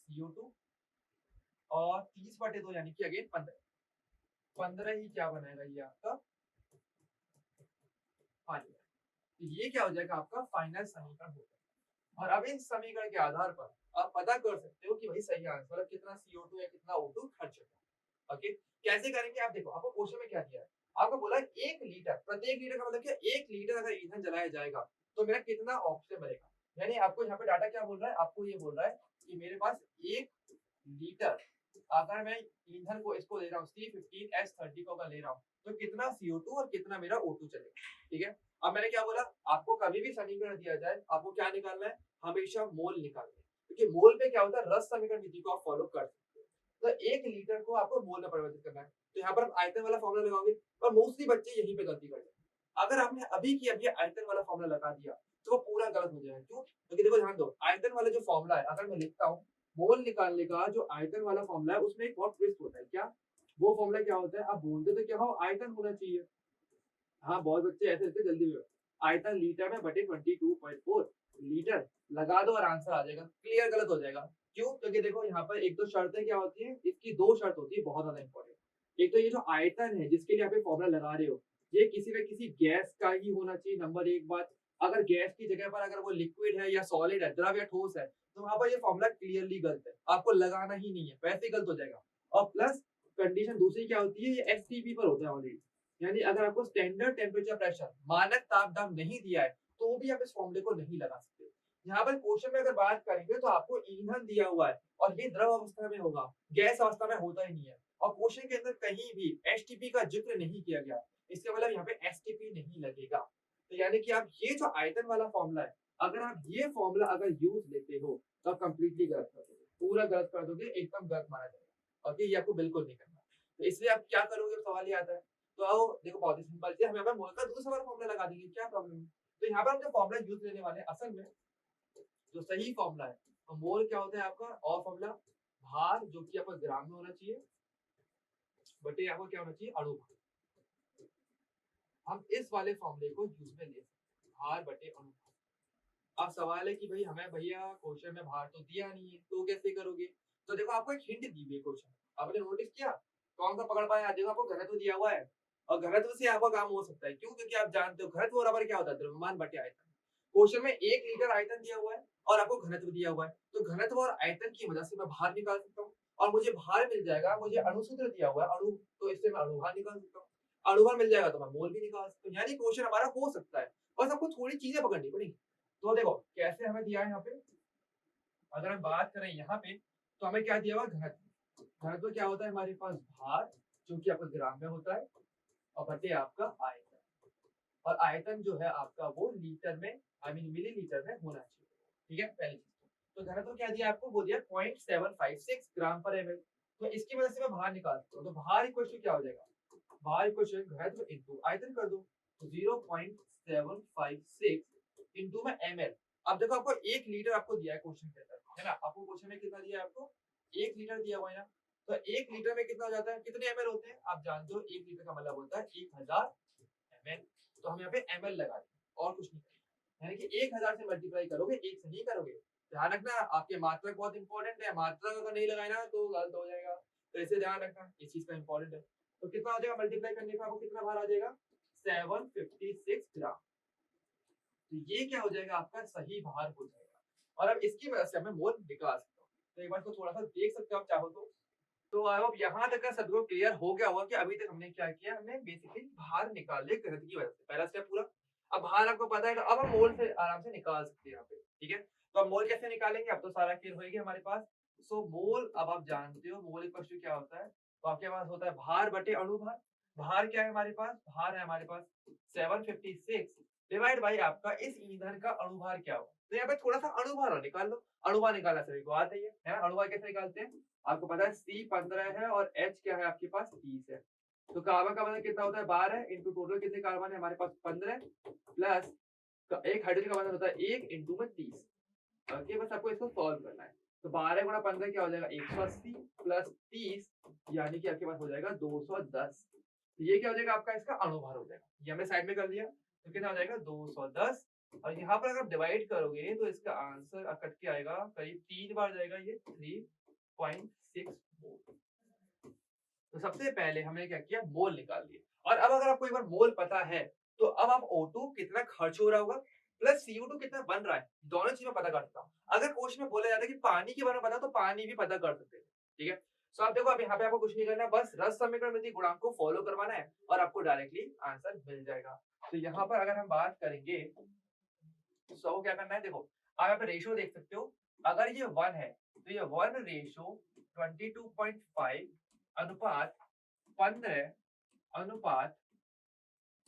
CO2, और 30/2 यानी कि अगेन 15 ही क्या बनाएगा, ये आपका पानी। तो ये क्या हो जाएगा, आपका फाइनल समीकरण हो जाएगा। और अब इस समीकरण के आधार पर आप पता कर सकते हो कि भाई सही आंसर मतलब कितना CO2 या कितना O2 खर्च होगा। ओके, कैसे करेंगे आप देखो, आपको क्वेश्चन में क्या दिया है, आपको बोला 1 लीटर, प्रत्येक लीटर का मतलब क्या, 1 लीटर अगर ईंधन जलाया जाएगा तो मेरा कितना ऑक्सीजन बनेगा। यानी आपको यहाँ पे डाटा क्या बोल रहा है, आपको ये बोल रहा है कि मेरे पास 1 लीटर अगर मैं ईंधन को इसको ले रहा हूँ, C15H30 को अगर ले रहा हूँ, तो कितना CO2 और कितना मेरा O2 चलेगा। ठीक है, अब मैंने क्या बोला, आपको कभी भी समीकरण दिया जाए, आपको क्या निकालना है, हमेशा मोल निकालना है, क्योंकि मोल पे क्या होता है, रस समीकरण विधि को आप फॉलो कर सकते हो। तो 1 लीटर को आपको मोल में परिवर्तित करना है, तो यहाँ पर आप आयतन वाला फॉर्मूला लगाओगे, और मोस्टली बच्चे यहीं पे गलती करते हैं। अगर आपने अभी की अभी आयतन वाला फॉर्मूला लगा दिया, तो वो पूरा गलत हो जाएगा। क्यों? क्योंकि देखो ध्यान दो, आयतन वाला जो फॉर्मूला है, अगर मैं लिखता हूँ, मोल निकालने का जो आयतन वाला फॉर्मूला है, उसमें एक और ट्विस्ट होता है। क्या? वो फॉर्मूला क्या होता है, आप बोलते तो क्या हो, आयतन होना चाहिए। हाँ, बहुत बच्चे ऐसे लिखते जल्दी में, आयतन लीटर में बटे 22.4 लीटर लगा दो और आंसर आ जाएगा। क्लियर गलत हो जाएगा। क्यों? क्योंकि देखो यहाँ पर एक तो शर्तें क्या होती है, इसकी 2 शर्त होती है बहुत ज्यादा इंपॉर्टेंट। एक तो ये जो आयतन है जिसके लिए आप ये फॉर्मूला लगा रहे हो, ये किसी न किसी गैस का ही होना चाहिए, नंबर 1 बात। अगर गैस की जगह पर अगर वो लिक्विड है या सॉलिड है, द्रव या ठोस है, तो वहां पर ये फॉर्मूला क्लियरली गलत है, आपको लगाना ही नहीं है, वैसे ही गलत हो जाएगा। और प्लस कंडीशन दूसरी क्या होती है, ये एसटीपी पर होता है ऑलरेडी, यानी अगर आपको स्टैंडर्ड टेम्परेचर प्रेशर मानक तापदान नहीं दिया है, तो भी आप इस फॉर्मूले को नहीं लगा सकते। यहाँ पर क्वेश्चन में अगर बात करेंगे, तो आपको ईंधन दिया हुआ है और ये द्रव अवस्था में होगा, गैस अवस्था में होता ही नहीं है, और क्वेश्चन के अंदर कहीं भी एसटीपी का जिक्र नहीं किया गया, इसका मतलब यहाँ पे एसटीपी नहीं लगेगा। तो यानी कि आप ये जो आयतन वाला फॉर्मूला है, अगर आप ये फॉर्मूला अगर यूज लेते हो, तो आप कंप्लीटली गलत कर दोगे, पूरा गलत कर दोगे, एकदम गलत माना जाएगा। ओके, ये आपको बिल्कुल नहीं करना। तो इसलिए आप क्या करोगे, सवाल ये आता है। तो आओ देखो, बहुत ही सिंपल चीज़ है, हम यहाँ पे मोल का दूसरा वाला फॉर्मूला लगा देंगे, क्या प्रॉब्लम है? तो यहाँ पर हम जो फॉर्मूला यूज लेने वाले हैं, असल में जो सही फॉर्मूला है, तो मोल क्या होता है आपका, और फॉर्मूला भार जो कि आपका ग्राम में होना चाहिए, बटे आपको क्या होना चाहिए, अणु भार। हम इस वाले फॉर्मूले को यूज में ले सकते हैं, भार बटे अणु भार। अब सवाल है कि भाई हमें भैया क्वेश्चन में भार तो दिया नहीं है, तो कैसे करोगे? तो देखो आपको एक हिंट दी हुई है क्वेश्चन, आपने नोटिस किया? कौन सा पकड़ पाया? देखो आपको घनत्व दिया हुआ है, और घनत्व से आपका काम हो सकता है। क्यों? क्योंकि आप जानते हो घनत्व बराबर क्या होता है, द्रव्यमान बटे आयतन। क्वेश्चन में 1 लीटर आयतन दिया हुआ है और आपको घनत्व दिया हुआ है, तो घनत्व और आयतन की मदद से मैं भार निकाल सकता हूँ, और मुझे भार मिल जाएगा, मुझे अणुसूत्र दिया हुआ है अणु, तो इससे मैं अणुभार निकाल सकता हूँ। अणुभार मिल जाएगा तो मैं मोल भी निकाल सकता हूँ, यानी क्वेश्चन हमारा हो सकता है, बस आपको थोड़ी चीजें पकड़नी पड़ेगी। तो देखो कैसे हमें दिया है यहाँ पे, अगर हम बात करें यहाँ पे, तो हमें क्या दिया हुआ, घनत्व। घनत्व क्या होता है हमारे पास, भार जो कि आपका ग्राम में होता है, और बटे आपका आयतन, और आयतन जो है आपका वो लीटर में, आई मीन मिलीलीटर में होना चाहिए। ठीक है, पहली चीज। तो घनत्व क्या दिया आपको, वो दिया 0.756 ग्राम पर एमएल। तो इसकी वजह से मैं भार निकाल सकता हूँ, तो भार इक्वल टू क्या हो जाएगा, भार इक्वल टू घनत्व इनटू आयतन कर दो, तो 0.756 इनटू में एमएल। अब देखो आपको 1 लीटर आपको दिया है क्वेश्चन के अंदर, है ना? आपको क्वेश्चन में कितना दिया है, आपको 1 लीटर दिया हुआ है ना। तो 1 लीटर में कितना हो जाता है, कितने एमएल होते हैं आप जानते हो, 1 लीटर का मतलब होता है 1000 एमएल। तो हम यहाँ पे एमएल लगा देंगे और कुछ नहीं करेंगे, यानी कि 1000 से मल्टीप्लाई करोगे, 1 से नहीं करोगे। ध्यान रखना, आपके मात्रक बहुत इंपॉर्टेंट है, मात्रक अगर नहीं लगाए ना तो गलत हो जाएगा, तो इसे ध्यान रखना, इस चीज का इंपॉर्टेंट है। तो कितना हो जाएगा मल्टीप्लाई करने पे, आपको कितना भार आ जाएगा, 756 ग्राम। तो ये क्या हो जाएगा, आपका सही भार हो जाएगा, और अब इसकी वजह से हमें मोल निकाल सकते हो। तो एक बार इसको थोड़ा सा देख सकते हो आप चाहो तो। तो आई होप यहाँ तक का सबको क्लियर हो गया होगा कि अभी तक हमने क्या किया, हमने बेसिकली भार निकाले घनत्व की वजह से, पहला स्टेप पूरा। अब भार आपको पता है, तो अब हम मोल से आराम से निकाल सकते हैं यहाँ पे। ठीक है, तो अब मोल कैसे निकालेंगे, अब तो सारा क्लियर हो गया हमारे पास। सो मोल अब आप जानते हो, मोल इक्वल टू क्या होता है, तो आपके पास होता है भार बटे अणु भार। भार क्या है हमारे पास, भार है हमारे पास 756 डिवाइड बाई आपका इस ईंधन का अणुभार क्या होगा। तो यहाँ पे थोड़ा सा अणुभार निकाल लो, अणुभार निकालना सभी को आता ही है ना? अणुभार कैसे निकालते हैं, आपको पता है C15 है और H क्या है आपके पास 30 है। तो कार्बन का वजन कितना होता है, 12 इंटू टोटल कितने कार्बन है हमारे पास 15, प्लस एक हाइड्रोजन का वजन होता है 1 इंटू में 30। ओके, बस आपको इसको सॉल्व करना है। तो 12 गुणा 15 क्या हो जाएगा, 180 प्लस 30, यानी कि आपके पास हो जाएगा 210। तो ये क्या हो जाएगा, आपका इसका अणुभार हो जाएगा। ये हमने साइड में कर दिया, तो कितना हो जाएगा 210, और यहाँ पर अगर आप डिवाइड करोगे तो इसका आंसर कट के आएगा, करीब 3 बार जाएगा ये 3.6 मोल। तो सबसे पहले हमने क्या किया, मोल निकाल लिया। और अब अगर आपको एक बार मोल पता है, तो अब आप O2 कितना खर्च हो रहा होगा प्लस CO2 कितना बन रहा है, दोनों चीज में पता कर सकता हूँ। अगर क्वेश्चन में बोला जाता है कि पानी के बारे में पता, तो पानी भी पता कर सकते हैं। ठीक है, तो आप देखो, अब यहाँ पे आपको कुछ नहीं करना है, बस रस समीकरण विधि गुणांक को फॉलो करवाना है और आपको डायरेक्टली आंसर मिल जाएगा। तो यहाँ पर अगर हम बात करेंगे, तो क्या करना है, देखो आप यहाँ पे रेशियो देख सकते हो, अगर ये 1 है तो ये 1 रेशियो 22.5 अनुपात 15 अनुपात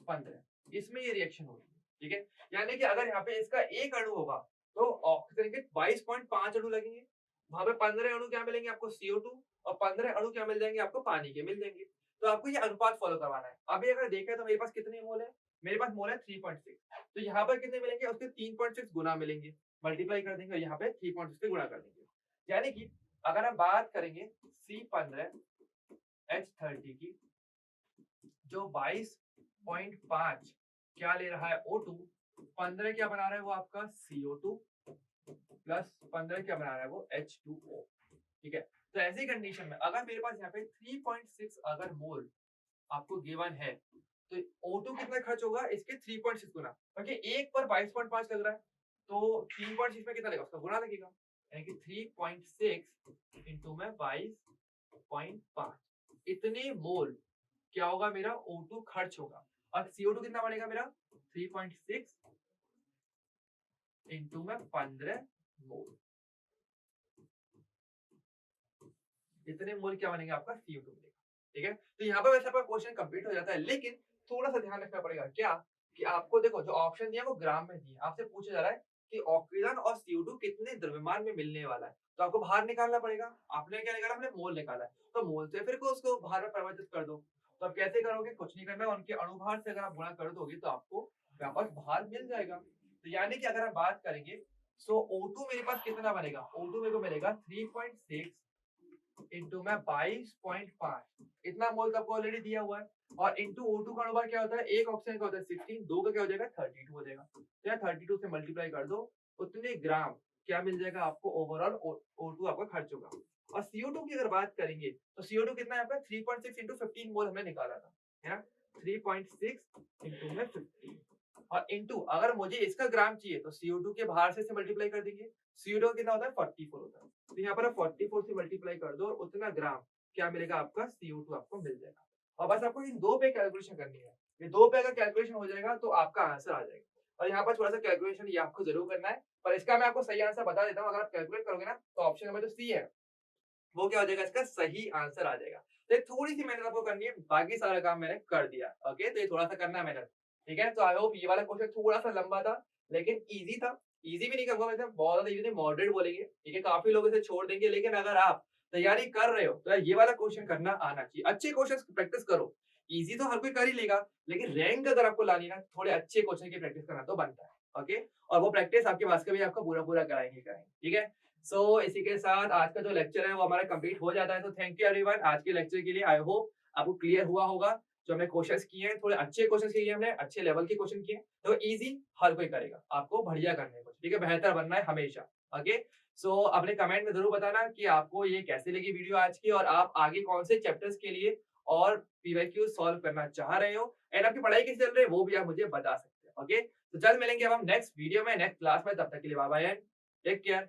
15, इसमें ये रिएक्शन होगी। ठीक है, यानी कि अगर यहाँ पे इसका एक अणु होगा तो ऑक्सीजन के 22.5 अणु लगेंगे, वहां पे 15 अणु क्या मिलेंगे आपको CO2 और 15 अणु क्या मिल जाएंगे आपको पानी के मिल जाएंगे। तो आपको ये अनुपात फॉलो करवाना है। अभी अगर देखें तो मेरे पास कितने मोल है, मेरे पास मोल है 3.6, तो यहाँ पर कितने मिलेंगे उसके 3.6 गुना मिलेंगे, मल्टीप्लाई कर देंगे और यहाँ पे 3.6 से गुणा कर देंगे। यानी कि अगर हम बात करेंगे C15H30 की, जो 22.5 क्या ले रहा है O2, 15 क्या बना रहा है वो आपका CO2 प्लस 15 क्या बना रहा है वो H2O। ठीक है, तो ऐसी कंडीशन में अगर मेरे पास यहाँ पे 3.6 अगर मोल आपको गिवन है तो O2 कितना खर्च होगा इसके 3.6 गुना, क्योंकि एक पर 22.5 लग रहा है तो 3.6 में कितना लगेगा उसका गुना लगेगा, यानी कि 3.6 इंटू में 22.5 इतने मोल क्या होगा मेरा O2 खर्च होगा। और CO2 कितना बनेगा मेरा 3.6 इंटू में 15 मोल, इतने मोल क्या बनेगा आपका CO2 मिलेगा। ठीक है, तो यहाँ पर वैसे आपका क्वेश्चन कंप्लीट हो जाता है, लेकिन थोड़ा सा ध्यान रखना पड़ेगा क्या कि आपको देखो जो ऑप्शन दिया वो ग्राम में दिया, आपसे पूछा जा रहा है कि ऑक्सीजन और CO2 कितने द्रव्यमान में मिलने वाला है, तो आपको बाहर निकालना पड़ेगा। आपने क्या निकाला, आपने मोल निकाला है, तो मोल से फिर को उसको बाहर में परिवर्तित कर दो। तो आप कैसे करोगे, कुछ नहीं करना, उनके अणुभार से अगर आप गुणा कर दोगे तो आपको वापस बाहर मिल जाएगा। तो यानी कि अगर हम बात करेंगे तो O2 मेरे पास कितना बनेगा, O2 मेरे को मिलेगा 3.6 इंटू में 22.5, इतना मोल तो आपको ऑलरेडी दिया हुआ है, और इंटू O2 का अनुपात क्या होता है, एक ऑक्सीजन का होता है 16, दो का क्या हो जाएगा 32 हो जाएगा, तो यहाँ 32 से मल्टीप्लाई कर दो, उतने ग्राम क्या मिल जाएगा आपको ओवरऑल O2 आपका खर्च होगा। और CO2 की अगर बात करेंगे तो CO2 कितना है आपका 3.6 इंटू 15 मोल हमने निकाला था, है ना, 3.6 इंटू में 15, और इंटू अगर मुझे इसका ग्राम चाहिए तो CO2 के बाहर से मल्टीप्लाई कर देंगे, CO2 कितना होता है 44 होता है, तो यहाँ पर आप 44 से मल्टीप्लाई कर दो और उतना ग्राम क्या मिलेगा आपका CO2 आपको मिल जाएगा। और बस आपको इन दो पे कैलकुलेशन करनी है, ये दो पे अगर कैलकुलेशन हो जाएगा तो आपका आंसर आ जाएगा। और यहाँ पर थोड़ा सा कैलकुलेशन ये आपको जरूर करना है, पर इसका मैं आपको सही आंसर बता देता हूँ, अगर आप कैलकुलेट करोगे ना तो ऑप्शन नंबर जो सी है वो क्या हो जाएगा, इसका सही आंसर आ जाएगा। तो थोड़ी सी मेहनत आपको करनी है, बाकी सारा काम मैंने कर दिया। ओके, तो ये थोड़ा सा करना है मेहनत, ठीक है। तो आई होप ये वाला क्वेश्चन थोड़ा सा लंबा था लेकिन इजी था, इजी भी नहीं कहूंगा वैसे, बहुत ज्यादा इजी नहीं, मॉडरेट बोलेंगे, ठीक है। काफी लोग इसे छोड़ देंगे, लेकिन अगर आप तैयारी कर रहे हो तो ये वाला क्वेश्चन करना आना चाहिए। अच्छे क्वेश्चन प्रैक्टिस करो, इजी तो हर कोई कर ही लेगा, लेकिन रैंक अगर आपको लानी ना थोड़े अच्छे क्वेश्चन की प्रैक्टिस करना तो बनता है। ओके, और वो प्रैक्टिस आपके पास का भी आपका पूरा पूरा कराएंगे, ठीक है। सो इसी के साथ आज का जो लेक्चर है वो हमारा कंप्लीट हो जाता है। तो थैंक यू एवरीवन आज के लेक्चर के लिए। आई होप आपको क्लियर हुआ होगा, जो हमने क्वेश्चंस किए हैं थोड़े अच्छे क्वेश्चंस किए, हमने अच्छे लेवल के क्वेश्चन किए, तो इजी हर कोई करेगा, आपको बढ़िया करने को, ठीक है, बेहतर बनना है हमेशा। ओके, सो अपने कमेंट में जरूर बताना कि आपको ये कैसे लगी वीडियो आज की, और आप आगे कौन से चैप्टर्स के लिए और पीवाईक्यू सॉल्व करना चाह रहे हो, एंड आपकी पढ़ाई कैसी चल रही है वो भी आप मुझे बता सकते हैं। ओके, तो जल्द मिलेंगे अब हम नेक्स्ट वीडियो में, नेक्स्ट क्लास में, तब तक के लिए bye bye and take care.